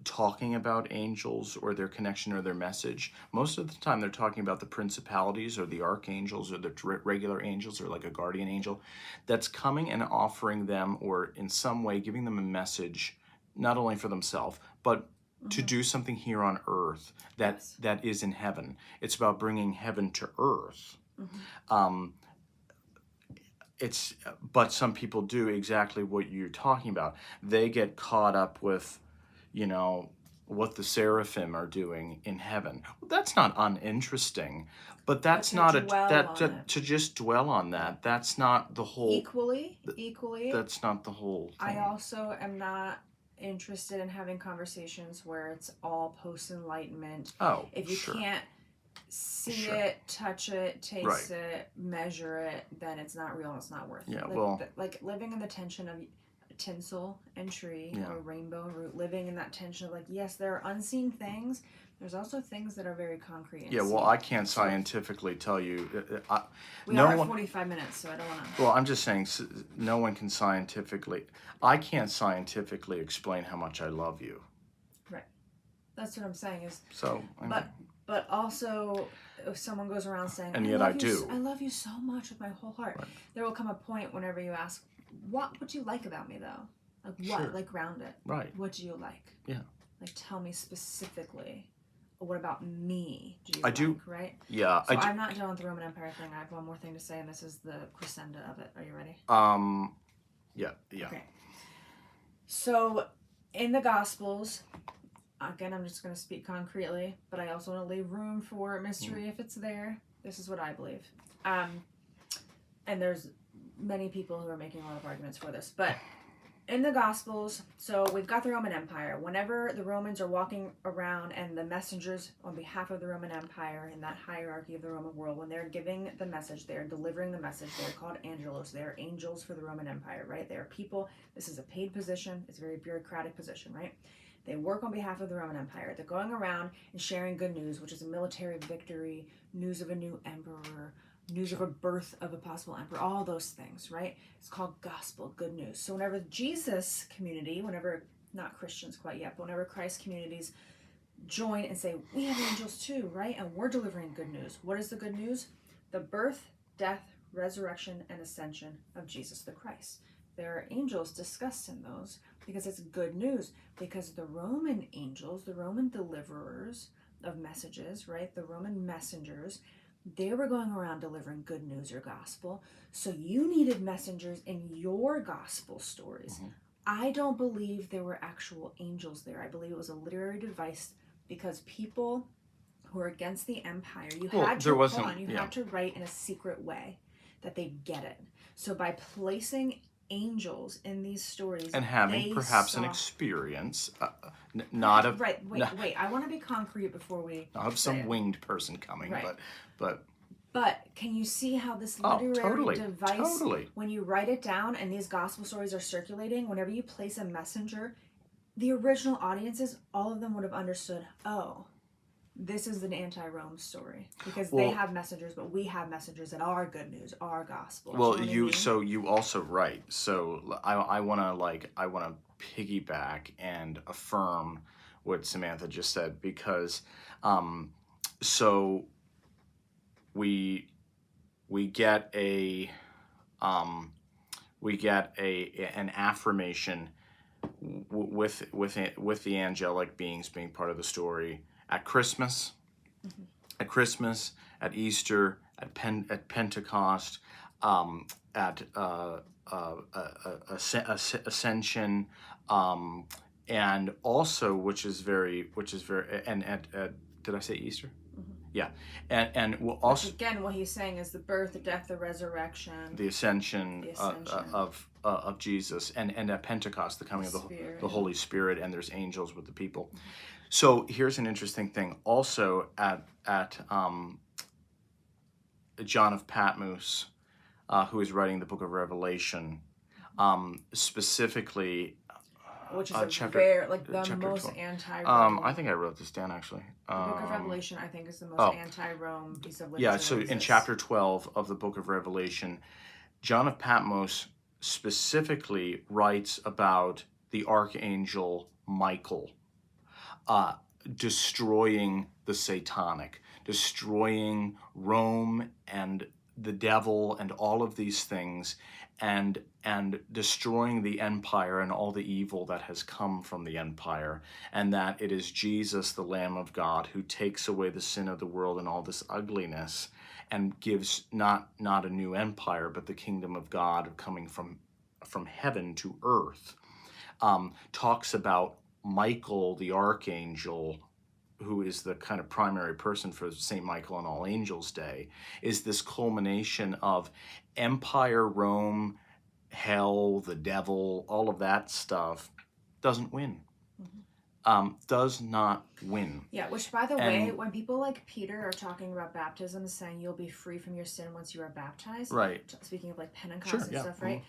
talking about angels or their connection or their message, most of the time they're talking about the principalities or the archangels or the regular angels or like a guardian angel that's coming and offering them or in some way giving them a message, not only for themselves, but to do something here on earth that is in heaven. It's about bringing heaven to earth. But some people do exactly what you're talking about. They get caught up with, what the seraphim are doing in heaven. Well, that's not uninteresting, but that's not to just dwell on that. That's not the whole. Equally. That's not the whole thing. I also am not interested in having conversations where it's all post-enlightenment. Oh, if you can't see it, touch it, taste it, measure it, then it's not real and it's not worth it. Yeah, like living in the tension of tinsel and tree or rainbow and root, living in that tension of like, yes, there are unseen things. There's also things that are very concrete. And well, I can't scientifically tell you. We are at 45 minutes, so I don't want to. Well, I'm just saying, no one can scientifically. I can't scientifically explain how much I love you. Right. That's what I'm saying is. So. But also, if someone goes around saying, and yet I do. I love you so much with my whole heart. Right. There will come a point whenever you ask, what would you like about me though? Like what? Sure. Like ground it. Right. What do you like? Yeah. Like tell me specifically. What about me do you I like, do. Right? Yeah. So I'm not done with the Roman Empire thing. I have one more thing to say, and this is the crescendo of it. Are you ready? Yeah. Okay. So in the Gospels, again, I'm just going to speak concretely, but I also want to leave room for mystery if it's there. This is what I believe. And there's many people who are making a lot of arguments for this. But in the Gospels, so we've got the Roman Empire. Whenever the Romans are walking around and the messengers on behalf of the Roman Empire in that hierarchy of the Roman world, when they're giving the message, they're delivering the message, they're called angelos. They're angels for the Roman Empire, right? They're people. This is a paid position. It's a very bureaucratic position, right? They work on behalf of the Roman Empire. They're going around and sharing good news, which is a military victory, news of a new emperor, news of a birth of a possible emperor, all those things, right? It's called gospel, good news. So whenever Jesus community, not Christians quite yet, but whenever Christ communities join and say, we have angels too, right? And we're delivering good news. What is the good news? The birth, death, resurrection, and ascension of Jesus the Christ. There are angels discussed in those because it's good news. Because the Roman angels, the Roman deliverers of messages, right? The Roman messengers, they were going around delivering good news or gospel. So you needed messengers in your gospel stories. Mm-hmm. I don't believe there were actual angels there. I believe it was a literary device because people who are against the empire, had to write in a secret way that they get it. So by placing angels in these stories and having perhaps an experience, not of wait. I want to be concrete before we of some winged person coming, right. But can you see how this literary device, when you write it down and these gospel stories are circulating, whenever you place a messenger, the original audiences, all of them would have understood, oh, this is an anti-Rome story because Well- they have messengers, but we have messengers that are good news, our gospel. Well, Do you know what I mean? so you also right. So I want to piggyback and affirm what Samantha just said, because so we get an affirmation with the angelic beings being part of the story at Christmas, at Easter, at Pentecost, at Ascension, and also which is very and at did I say Easter? Yeah, and we'll Which also again, what he's saying is the birth, the death, the resurrection, the ascension, The ascension. Of Jesus, and at Pentecost, the coming of Spirit. the Holy Spirit, and there's angels with the people. So here's an interesting thing. Also at John of Patmos, who is writing the book of Revelation, specifically. which is chapter the most 12. anti-Rome. I think I wrote this down actually. The book of Revelation, I think, is the most oh. anti-Rome piece of literature. Yeah, so that in exists. chapter 12 of the book of Revelation, John of Patmos specifically writes about the archangel Michael destroying the satanic, destroying Rome and the devil and all of these things, and destroying the empire and all the evil that has come from the empire, and that it is Jesus, the Lamb of God, who takes away the sin of the world and all this ugliness, and gives not a new empire, but the kingdom of God coming from heaven to earth. Talks about Michael, the archangel, who is the kind of primary person for St. Michael and All Angels Day, is this culmination of empire, Rome, hell, the devil, all of that stuff doesn't win. Does not win. Yeah, which, by the way, when people like Peter are talking about baptism, saying you'll be free from your sin once you are baptized, right? Speaking of like Pentecost Sure, and yeah. stuff, right?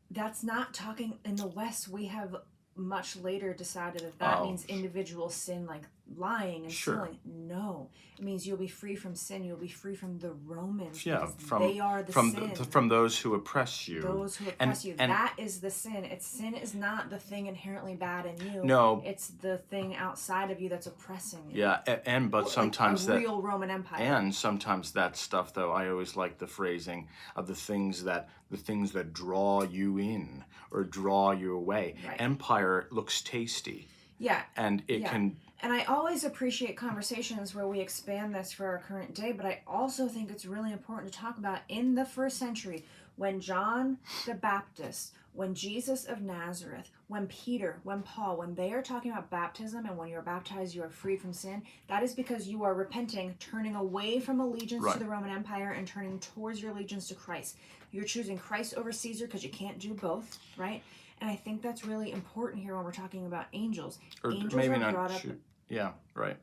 That's not talking in the West. We have much later decided that means individual sin, like lying and stealing. No, it means you'll be free from sin. You'll be free from the Romans. Yeah, they are the sin. From those who oppress you. Those who oppress you. That is the sin. Sin is not the thing inherently bad in you. No, it's the thing outside of you that's oppressing you. Yeah, but sometimes like a real Roman Empire. And sometimes that stuff, though, I always like the phrasing of the things that draw you in or draw you away. Right. Empire looks tasty. Yeah. And it can. And I always appreciate conversations where we expand this for our current day, but I also think it's really important to talk about in the first century, when John the Baptist, when Jesus of Nazareth, when Peter, when Paul, when they are talking about baptism and when you are baptized, you are freed from sin, that is because you are repenting, turning away from allegiance to the Roman Empire and turning towards your allegiance to Christ. You're choosing Christ over Caesar because you can't do both, right? And I think that's really important here when we're talking about angels. Or angels maybe are not. brought up. Yeah, right.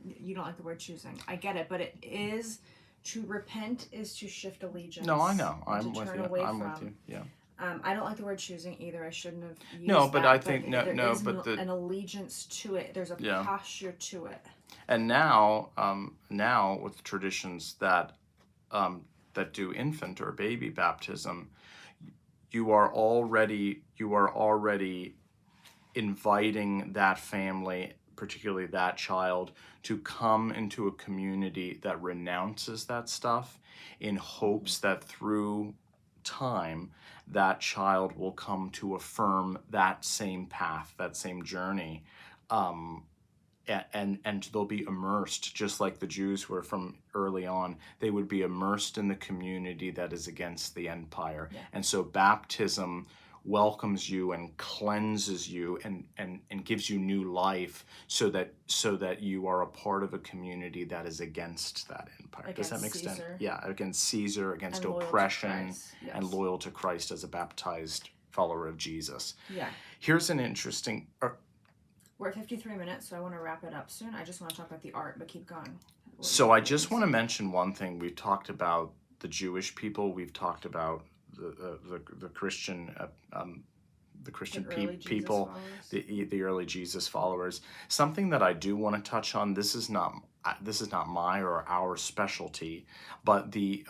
You don't like the word choosing. I get it, but it is to repent is to shift allegiance. No, I know. I'm with you. With you. Yeah. I don't like the word choosing either. I shouldn't have used No, but that, I think there is an allegiance to it. There's a posture to it. And now with traditions that do infant or baby baptism, you are already inviting that family, particularly that child, to come into a community that renounces that stuff, in hopes that through time that child will come to affirm that same path, that same journey, and they'll be immersed, just like the Jews were from early on. They would be immersed in the community that is against the empire. Yeah. And so baptism welcomes you and cleanses you and gives you new life, so that you are a part of a community that is against that empire. Does that make sense? Yeah, against Caesar, against oppression, and loyal to Christ as a baptized follower of Jesus. Yeah. Here's an interesting... We're at 53 minutes, so I want to wrap it up soon. I just want to talk about the art, but keep going. So I just want to mention one thing. We've talked about the Jewish people. We've talked about the Christian the Christian early Jesus people, followers. the early Jesus followers. Something that I do want to touch on. This is not my or our specialty, but the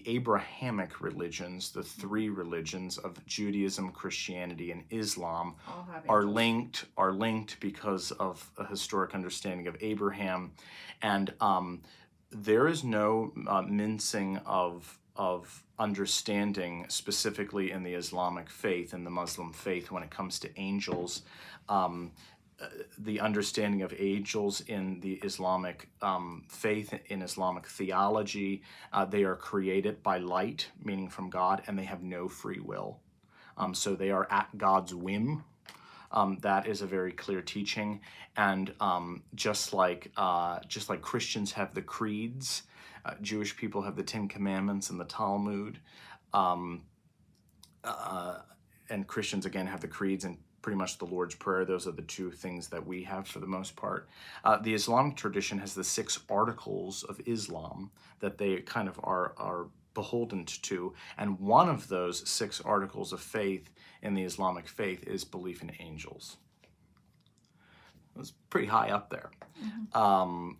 Abrahamic religions, the three religions of Judaism, Christianity, and Islam, All have are angels. linked because of a historic understanding of Abraham, and there is no mincing of understanding, specifically in the Islamic faith and the Muslim faith, when it comes to angels. The understanding of angels in the Islamic faith, in Islamic theology, they are created by light, meaning from God, and they have no free will. So they are at God's whim. That is a very clear teaching, and just like Christians have the creeds, Jewish people have the Ten Commandments and the Talmud, and Christians again have the creeds and pretty much the Lord's Prayer. Those are the two things that we have for the most part. The Islamic tradition has the 6 articles of Islam that they kind of are beholden to, and one of those 6 articles of faith in the Islamic faith is belief in angels. It's pretty high up there.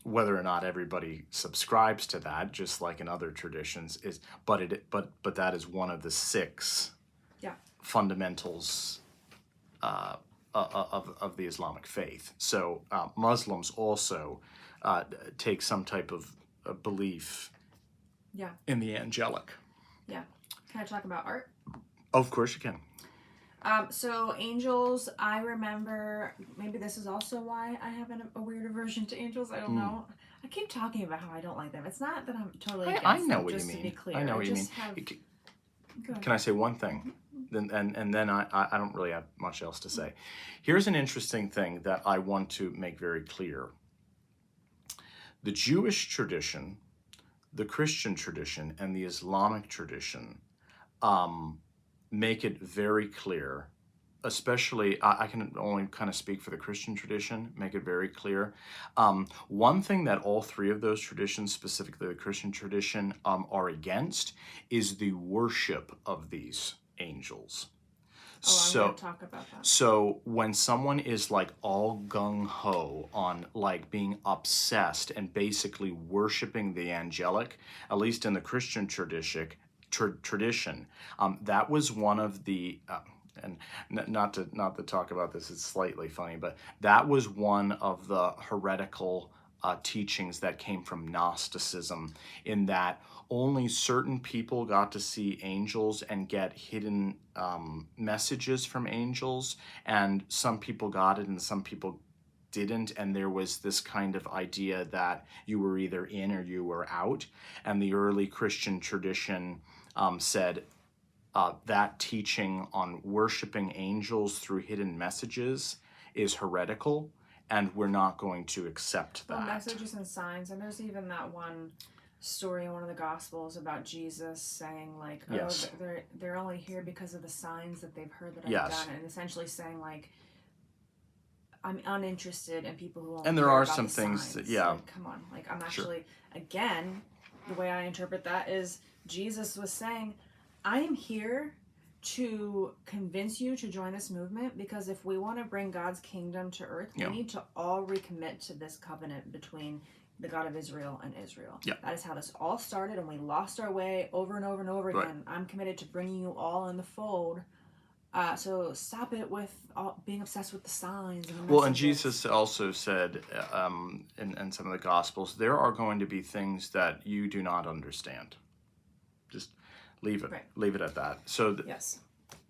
Whether or not everybody subscribes to that, just like in other traditions, but that is one of the 6 fundamentals of the Islamic faith. So Muslims also take some type of belief in the angelic. Yeah. Can I talk about art? Of course you can. So angels, I remember, maybe this is also why I have a weird aversion to angels. I don't know. I keep talking about how I don't like them. It's not that I'm totally against I know them, what just you mean. to be clear. I know what you mean. Can I say one thing? Then I don't really have much else to say. Here's an interesting thing that I want to make very clear. The Jewish tradition, the Christian tradition, and the Islamic tradition make it very clear, especially, I can only kind of speak for the Christian tradition, make it very clear. One thing that all 3 of those traditions, specifically the Christian tradition, are against is the worship of these angels. I'm going to talk about that. So when someone is like all gung-ho on like being obsessed and basically worshiping the angelic, at least in the Christian tradition, that was one of the and not to talk about this, it's slightly funny, but that was one of the heretical teachings that came from Gnosticism, in that only certain people got to see angels and get hidden messages from angels, and some people got it and some people didn't, and there was this kind of idea that you were either in or you were out. And the early Christian tradition said that teaching on worshiping angels through hidden messages is heretical, and we're not going to accept that. Well, messages and signs, and there's even that one story in one of the Gospels about Jesus saying, like, yes, they're only here because of the signs that they've heard that I've yes, done, and essentially saying, like, I'm uninterested in people who only and there care are about some the things signs. that, yeah, like, come on, like, I'm actually, again, the way I interpret that is Jesus was saying, I am here to convince you to join this movement, because if we want to bring God's kingdom to earth, we need to all recommit to this covenant between the God of Israel and Israel. That is how this all started, and we lost our way over and over and over again. I'm committed to bringing you all in the fold. So stop it with being obsessed with the signs and the messages. And Jesus also said in some of the Gospels, there are going to be things that you do not understand. Just leave it at that. So yes,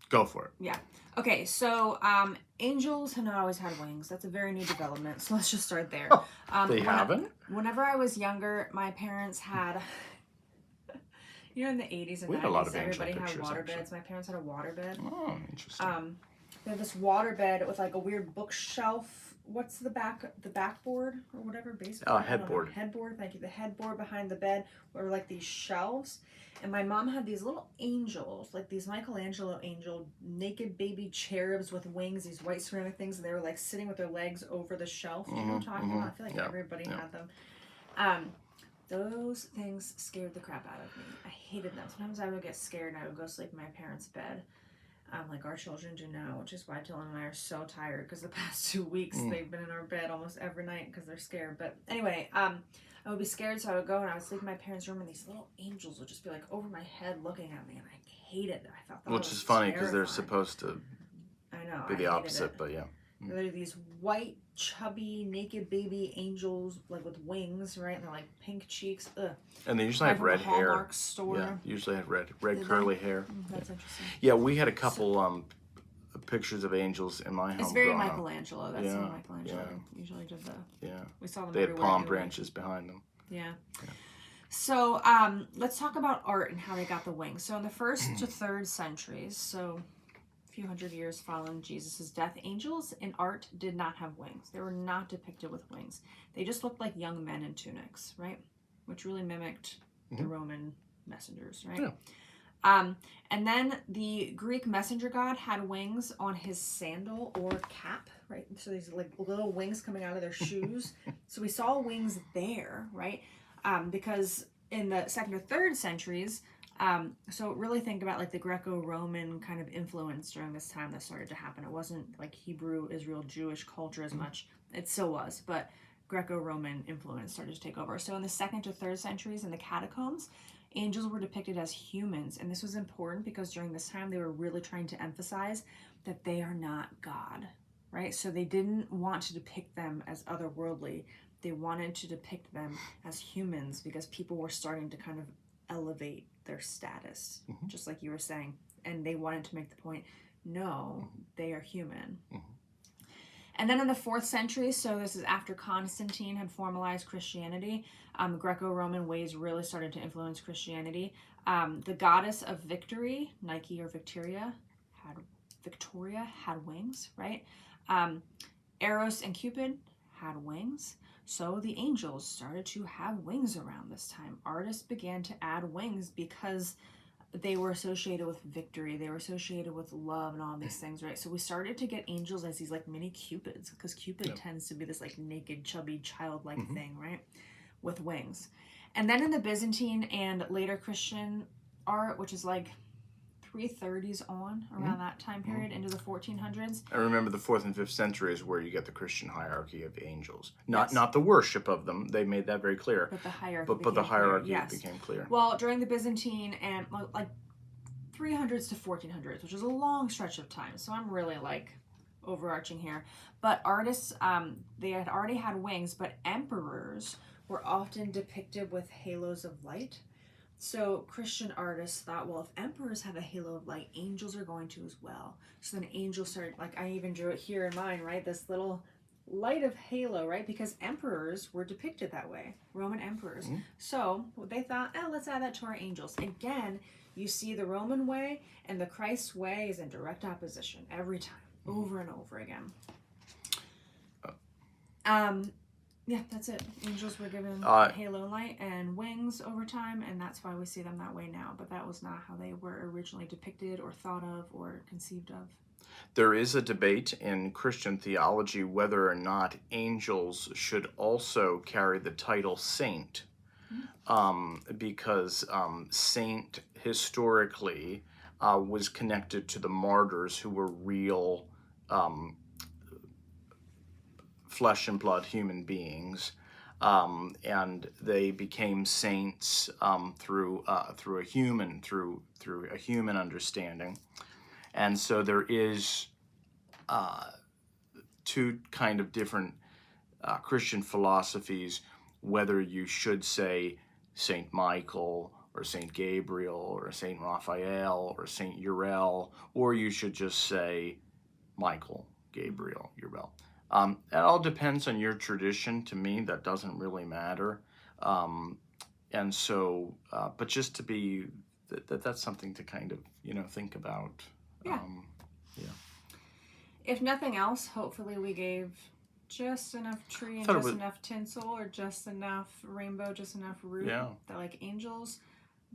go for it. Yeah. Okay. So angels have not always had wings. That's a very new development. So let's just start there. They haven't? Whenever I was younger, my parents had. You know, in the 80s and 90s, everybody had water beds. My parents had a water bed. Oh, interesting. They had this water bed with like a weird bookshelf. What's the backboard or whatever? Baseboard? Headboard. Headboard, thank you. The headboard behind the bed were like these shelves. And my mom had these little angels, like these Michelangelo angel, naked baby cherubs with wings, these white ceramic things. And they were like sitting with their legs over the shelf. Do you know what I'm talking about? I feel like everybody had them. Those things scared the crap out of me. I hated them. Sometimes I would get scared and I would go sleep in my parents' bed. like our children do now, which is why Dylan and I are so tired because the past 2 weeks they've been in our bed almost every night because they're scared. But anyway, I would be scared, so I would go and I would sleep in my parents' room, and these little angels would just be like over my head looking at me, and I hated it. I thought that Which was is funny because they're terrifying. supposed to I know, be I the hated opposite, it. but yeah. They're these white, chubby, naked baby angels, like with wings, right? And they're like pink cheeks. Ugh. And they usually have From the red hair. Hallmark store. Yeah, usually had red Did curly they? hair. That's interesting. Yeah, we had a couple pictures of angels in my home. It's very growing up. Michelangelo. That's how Michelangelo usually did the. Yeah. We saw them They had everywhere palm anyway. branches behind them. Yeah. So let's talk about art and how they got the wings. So in the 1st to 3rd centuries, so a few hundred years following Jesus' death, angels in art did not have wings. They were not depicted with wings. They just looked like young men in tunics, right? Which really mimicked the Roman messengers, right? Yeah. And then the Greek messenger god had wings on his sandal or cap, right? So these like little wings coming out of their shoes. So we saw wings there, right? Because in the 2nd or 3rd centuries, so really think about like the Greco-Roman kind of influence during this time that started to happen. It wasn't like Hebrew, Israel, Jewish culture as much. It still was, but Greco-Roman influence started to take over. So in the 2nd to 3rd centuries in the catacombs, angels were depicted as humans. And this was important because during this time they were really trying to emphasize that they are not God, right? So they didn't want to depict them as otherworldly. They wanted to depict them as humans because people were starting to kind of elevate their status, just like you were saying. And they wanted to make the point, no, they are human. And then in the 4th century, so this is after Constantine had formalized Christianity, Greco-Roman ways really started to influence Christianity. The goddess of victory, Nike or Victoria had wings, right? Eros and Cupid had wings. So the angels started to have wings around this time. Artists began to add wings because they were associated with victory. They were associated with love and all these things, right? So we started to get angels as these like mini cupids because Cupid tends to be this like naked, chubby, childlike thing, right? With wings. And then in the Byzantine and later Christian art, which is like 330s on, around that time period, into the 1400s. I remember the 4th and 5th century is where you get the Christian hierarchy of angels. Not the worship of them. They made that very clear. But the hierarchy but the hierarchy clear. became clear. Well, during the Byzantine and like 300s to 1400s, which is a long stretch of time. So I'm really like overarching here. But artists, they had already had wings, but emperors were often depicted with halos of light. So Christian artists thought, well, if emperors have a halo of light, angels are going to as well. So then angels started, like I even drew it here in mine, right? This little light of halo, right? Because emperors were depicted that way, Roman emperors. So they thought, let's add that to our angels. Again, you see the Roman way and the Christ way is in direct opposition every time, over and over again. Yeah, that's it. Angels were given halo light and wings over time, and that's why we see them that way now. But that was not how they were originally depicted or thought of or conceived of. There is a debate in Christian theology whether or not angels should also carry the title saint, because saint historically was connected to the martyrs who were real flesh and blood human beings, and they became saints through a human understanding. And so there is two kind of different Christian philosophies, whether you should say Saint Michael or Saint Gabriel or Saint Raphael or Saint Uriel, or you should just say Michael, Gabriel, Uriel. It all depends on your tradition. To me, that doesn't really matter. And so, but just to be, that's something to kind of, think about. Yeah. If nothing else, hopefully we gave just enough tree and just enough tinsel or just enough rainbow, just enough root. Yeah. That like angels,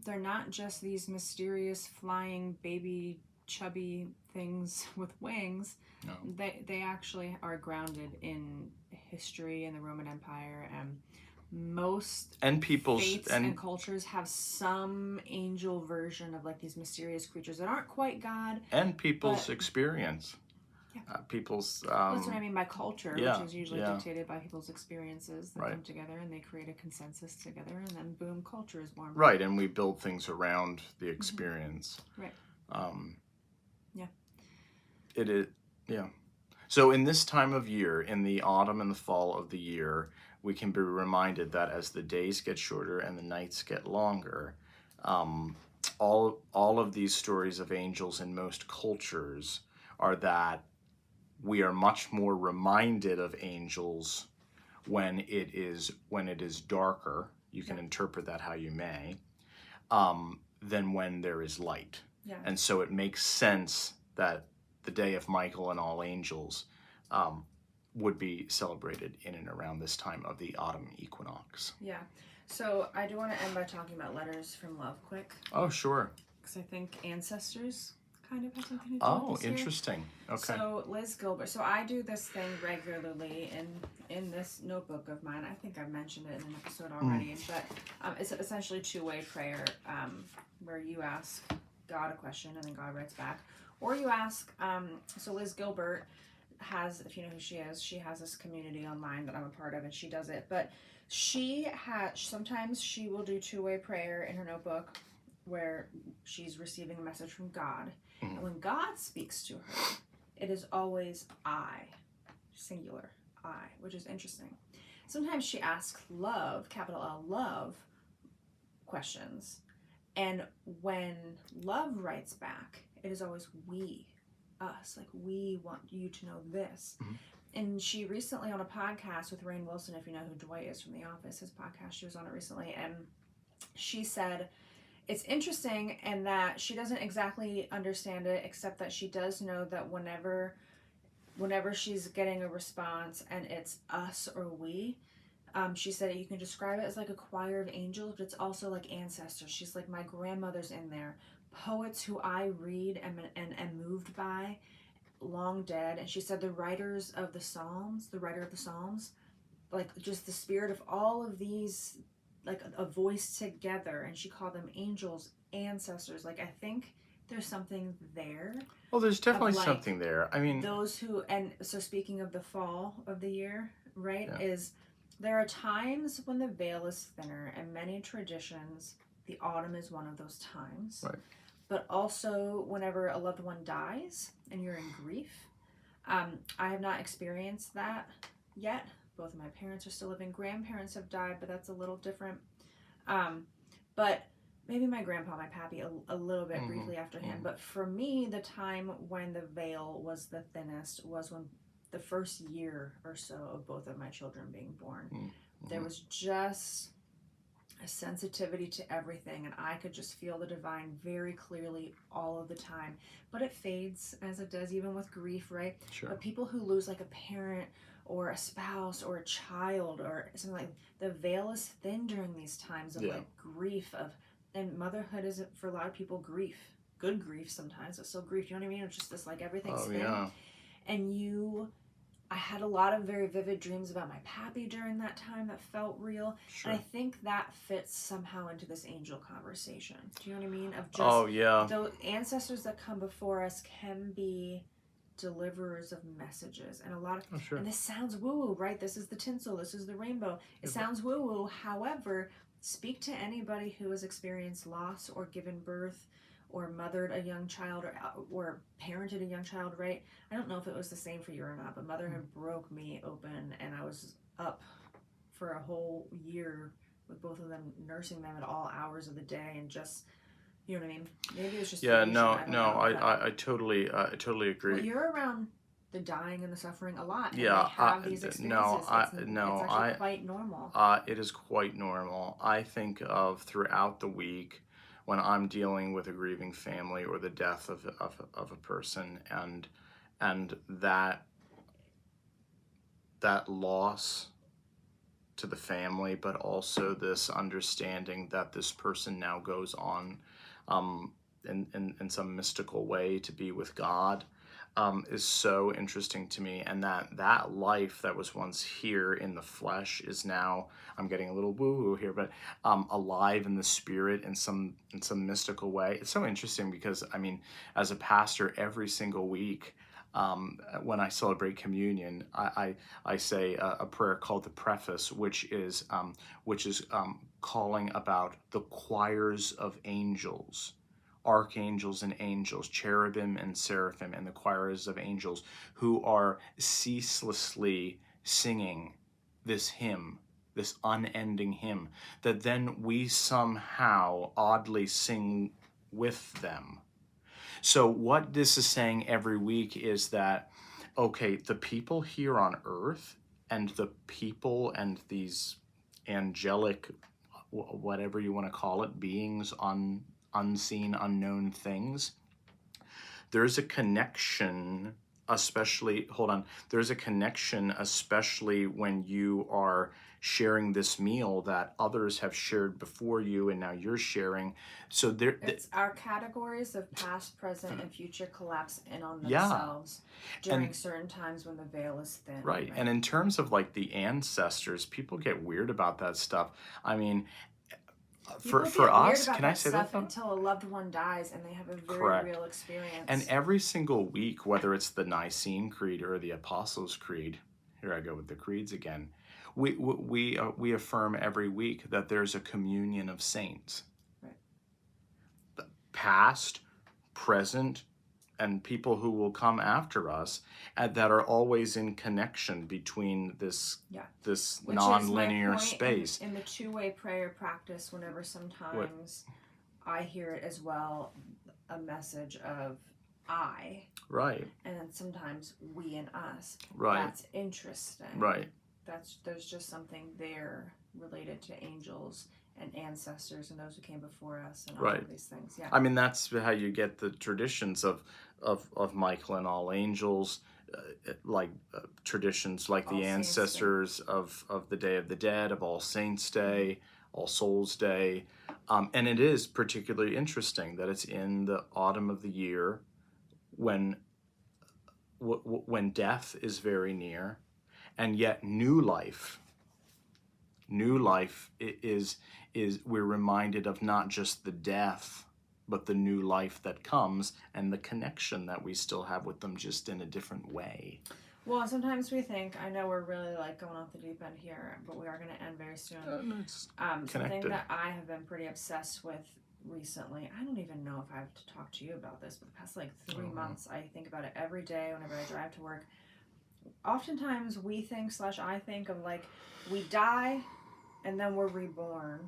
they're not just these mysterious flying baby chubby things with wings. No. They actually are grounded in history and the Roman Empire and most and people's faiths and cultures have some angel version of like these mysterious creatures that aren't quite God. and people's but- experience. Yeah. People's That's what I mean by culture, yeah, which is usually yeah. dictated by people's experiences that Right. come together and they create a consensus together, and then boom, culture is born. Right, and we build things around the experience. Right. Yeah. It is, yeah. So in this time of year, in the autumn and the fall of the year, we can be reminded that as the days get shorter and the nights get longer, all of these stories of angels in most cultures are that we are much more reminded of angels when it is darker. You can interpret that how you may, than when there is light. Yeah. And so it makes sense that the day of Michael and all angels would be celebrated in and around this time of the autumn equinox. Yeah. So I do want to end by talking about letters from love quick, Oh, sure. because I think ancestors kind of have something to do Oh, with this interesting. Year. Okay. So Liz Gilbert. So I do this thing regularly in this notebook of mine. I think I've mentioned it in an episode already, but it's essentially two-way prayer, where you ask God a question and then God writes back, or you ask. So Liz Gilbert has, if you know who she has this community online that I'm a part of, and she does it. But sometimes she will do two-way prayer in her notebook where she's receiving a message from God. And when God speaks to her, it is always I, singular, I, which is interesting. Sometimes she asks love, capital L, love, questions. And when love writes back, it is always we, us, like we want you to know this. Mm-hmm. And she recently on a podcast with Rainn Wilson, if you know who Dwight is from The Office, his podcast, she was on it recently, and she said it's interesting and that she doesn't exactly understand it, except that she does know that whenever she's getting a response and it's us or we, she said you can describe it as like a choir of angels, but it's also like ancestors. She's like, my grandmother's in there, poets who I read and am moved by, long dead. And she said the writer of the Psalms, like just the spirit of all of these, like a voice together, and she called them angels, ancestors. Like I think there's something there. Well, there's definitely like, something there. I mean, those who, and so speaking of the fall of the year, right, Yeah. is there are times when the veil is thinner, and many traditions, the autumn is one of those times. Right. But also whenever a loved one dies and you're in grief. I have not experienced that yet. Both of my parents are still living. Grandparents have died, but that's a little different. But maybe my grandpa, my pappy, a little bit briefly after him. But for me, the time when the veil was the thinnest was when the first year or so of both of my children being born. There was just a sensitivity to everything, and I could just feel the divine very clearly all of the time. But it fades, as it does even with grief, right? Sure. But people who lose like a parent or a spouse or a child or something, like the veil is thin during these times of like grief and motherhood is, for a lot of people, grief, good grief sometimes, but still grief, you know what I mean? It's just this like everything's thin. Yeah. And I had a lot of very vivid dreams about my pappy during that time that felt real. Sure. And I think that fits somehow into this angel conversation. Do you know what I mean? Of just the ancestors that come before us can be deliverers of messages. And a lot of, and this sounds woo-woo, right? This is the tinsel, this is the rainbow. It sounds woo-woo. However, speak to anybody who has experienced loss or given birth or mothered a young child or parented a young child, right? I don't know if it was the same for you or not, but motherhood broke me open, and I was up for a whole year with both of them, nursing them at all hours of the day, and just, you know what I mean? Maybe it's just I totally agree. Well, you're around the dying and the suffering a lot. And yeah, they have these experiences. It's actually quite normal. It is quite normal. I think of throughout the week when I'm dealing with a grieving family or the death of a person, and that loss to the family, but also this understanding that this person now goes on in some mystical way to be with God. is so interesting to me, and that life that was once here in the flesh is now, I'm getting a little woo-woo here, but alive in the spirit in some mystical way. It's so interesting because, I mean, as a pastor, every single week, when I celebrate communion, I say a prayer called the preface, which is calling about the choirs of angels, archangels and angels, cherubim and seraphim, and the choirs of angels who are ceaselessly singing this hymn, this unending hymn, that then we somehow oddly sing with them. So what this is saying every week is that, okay, the people here on earth and the people and these angelic, whatever you want to call it, beings, unseen, unknown things, there's a connection, especially, hold on, there's a connection, especially when you are sharing this meal that others have shared before you and now you're sharing. So there, It's our categories of past, present, and future collapse in on Yeah. themselves during And- certain times when the veil is thin. right. And in terms of like the ancestors, people get weird about that stuff. I mean, People for get us, weird about can I that say stuff that? until a loved one dies and they have a very Correct. real experience. And every single week, whether it's the Nicene Creed or the Apostles' Creed, here I go with the creeds again, we affirm every week that there's a communion of saints. Right. The past, present, and people who will come after us, that are always in connection between this this Which non-linear is my point space. in the two-way prayer practice, whenever sometimes I hear it as well, a message of I, Right. and then sometimes we and us. Right. That's interesting. Right. There's just something there related to angels and ancestors and those who came before us and all Right. of these things. Yeah. I mean, that's how you get the traditions of Michael and all angels, traditions like All the Saints' ancestors of the Day of the Dead, of All Saints' Day, All Souls' Day. And it is particularly interesting that it's in the autumn of the year when death is very near, and yet new life is we're reminded of not just the death, but the new life that comes and the connection that we still have with them, just in a different way. Well, sometimes we think, I know we're really like going off the deep end here, but we are going to end very soon. Something that I have been pretty obsessed with recently, I don't even know if I have to talk to you about this, but the past like 3 months, I think about it every day whenever I drive to work. Oftentimes we think / I think of like, we die and then we're reborn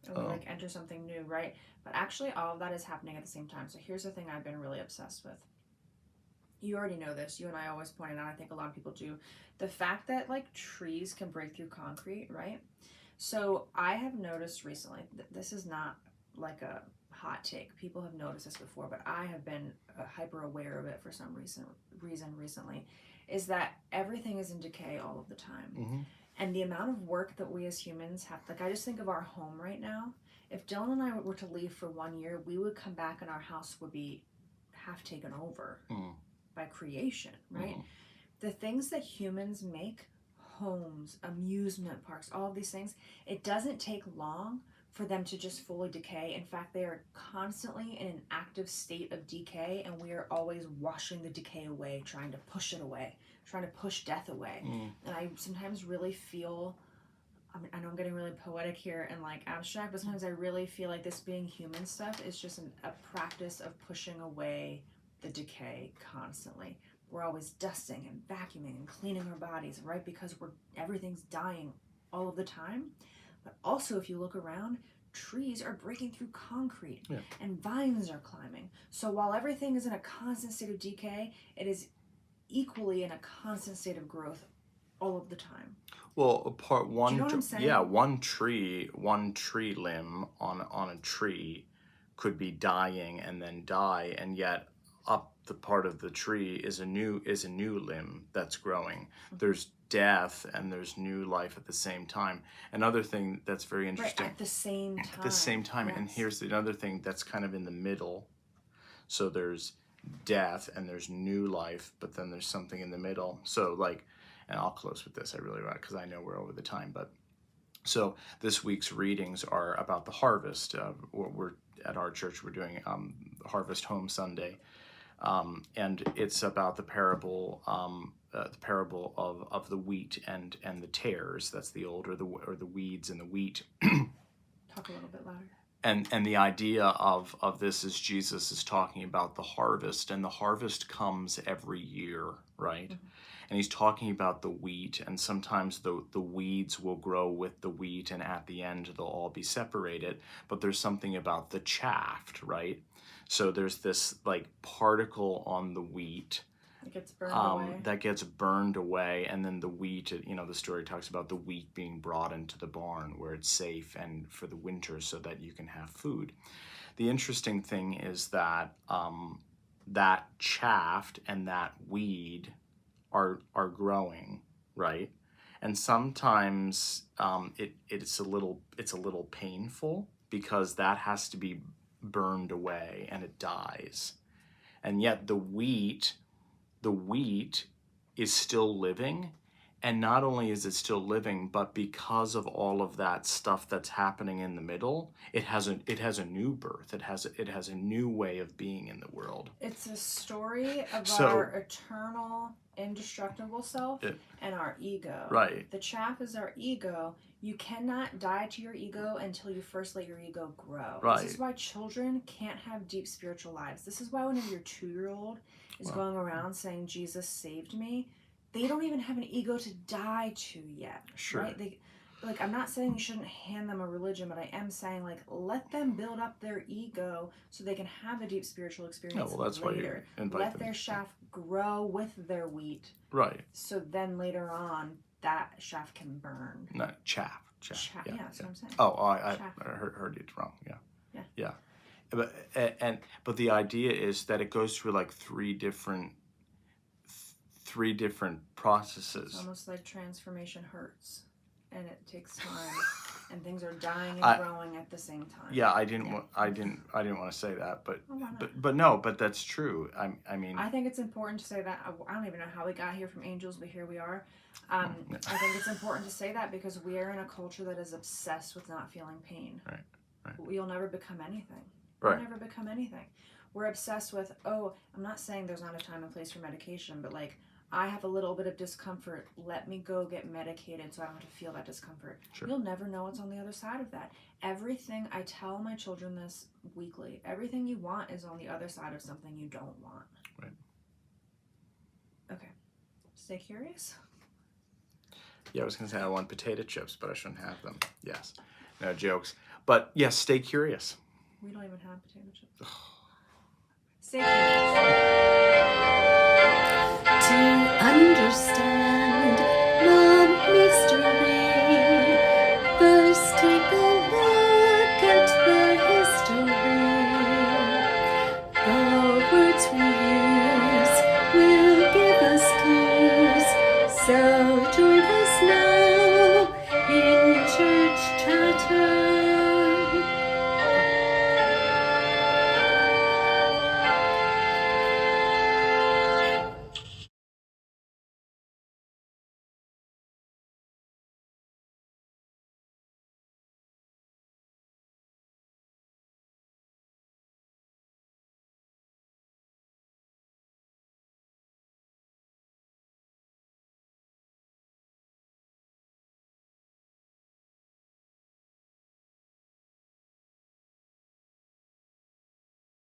and we like enter something new, right? But actually all of that is happening at the same time. So here's the thing I've been really obsessed with. You already know this. You and I always point it out. I think a lot of people do. The fact that like trees can break through concrete, right? So I have noticed recently, this is not like a hot take. People have noticed this before, but I have been hyper aware of it for some reason recently, is that everything is in decay all of the time. Mm-hmm. And the amount of work that we as humans have, like I just think of our home right now. If Dillon and I were to leave for 1 year, we would come back and our house would be half taken over by creation, right? The things that humans make, homes, amusement parks, all of these things, it doesn't take long for them to just fully decay. In fact, they are constantly in an active state of decay, and we are always washing the decay away, trying to push it away, trying to push death away. And I sometimes really feel, I mean, I know I'm getting really poetic here and like abstract, but sometimes I really feel like this being human stuff is just a practice of pushing away the decay constantly. We're always dusting and vacuuming and cleaning our bodies, right? Because everything's dying all of the time. But also, if you look around, trees are breaking through concrete and vines are climbing. So while everything is in a constant state of decay, it is equally in a constant state of growth all of the time. Well, Do you know what I'm saying? yeah, one tree limb on a tree could be dying and then die, and yet up the part of the tree is a new limb that's growing. There's death and there's new life at the same time. Another thing that's very interesting. Right, at the same time. At the same time. Yes. And here's another thing that's kind of in the middle. So there's death and there's new life, but then there's something in the middle. So like, and I'll close with this, I really want, because I know we're over the time, but so this week's readings are about the harvest. We're at our church, we're doing Harvest Home Sunday, and it's about the parable of the wheat and the tares. That's the old, or the weeds and the wheat. Talk a little bit louder. And the idea of this is Jesus is talking about the harvest, and the harvest comes every year, right? Mm-hmm. And he's talking about the wheat, and sometimes the weeds will grow with the wheat, and at the end they'll all be separated. But there's something about the chaff, right? So there's this like particle on the wheat it gets burned away. That gets burned away, and then the wheat, the story talks about the wheat being brought into the barn where it's safe and for the winter so that you can have food. The interesting thing is that that chaff and that weed are growing, right? And sometimes it's a little painful because that has to be burned away and it dies. And yet the wheat is still living, and not only is it still living, but because of all of that stuff that's happening in the middle, it has a new birth. It has a new way of being in the world. It's a story of our eternal, indestructible self and our ego. Right. The chaff is our ego. You cannot die to your ego until you first let your ego grow. Right. This is why children can't have deep spiritual lives. This is why whenever your 2-year-old is going around saying, Jesus saved me, they don't even have an ego to die to yet. Sure. Right? I'm not saying you shouldn't hand them a religion, but I am saying, let them build up their ego so they can have a deep spiritual experience that's later. Why you invite Let them. their chaff grow with their wheat. Right. So then later on, that chaff can burn. No, chaff. Yeah, that's what I'm saying. Oh, I heard it wrong. Yeah. But the idea is that it goes through like three different processes. It's almost like transformation hurts, and it takes time, and things are dying and growing at the same time. Yeah, I didn't want to say that, but that's true. I mean, I think it's important to say that. I don't even know how we got here from angels, but here we are. I think it's important to say that because we are in a culture that is obsessed with not feeling pain. Right. You'll never become anything. Right. You'll never become anything. We're obsessed with, I'm not saying there's not a time and place for medication, but I have a little bit of discomfort. Let me go get medicated so I don't have to feel that discomfort. Sure. You'll never know what's on the other side of that. Everything, I tell my children this weekly, everything you want is on the other side of something you don't want. Right. Okay. Stay curious. Yeah, I was going to say I want potato chips, but I shouldn't have them. Yes. No jokes. But yes, stay curious. We don't even have potato chips. Stay curious.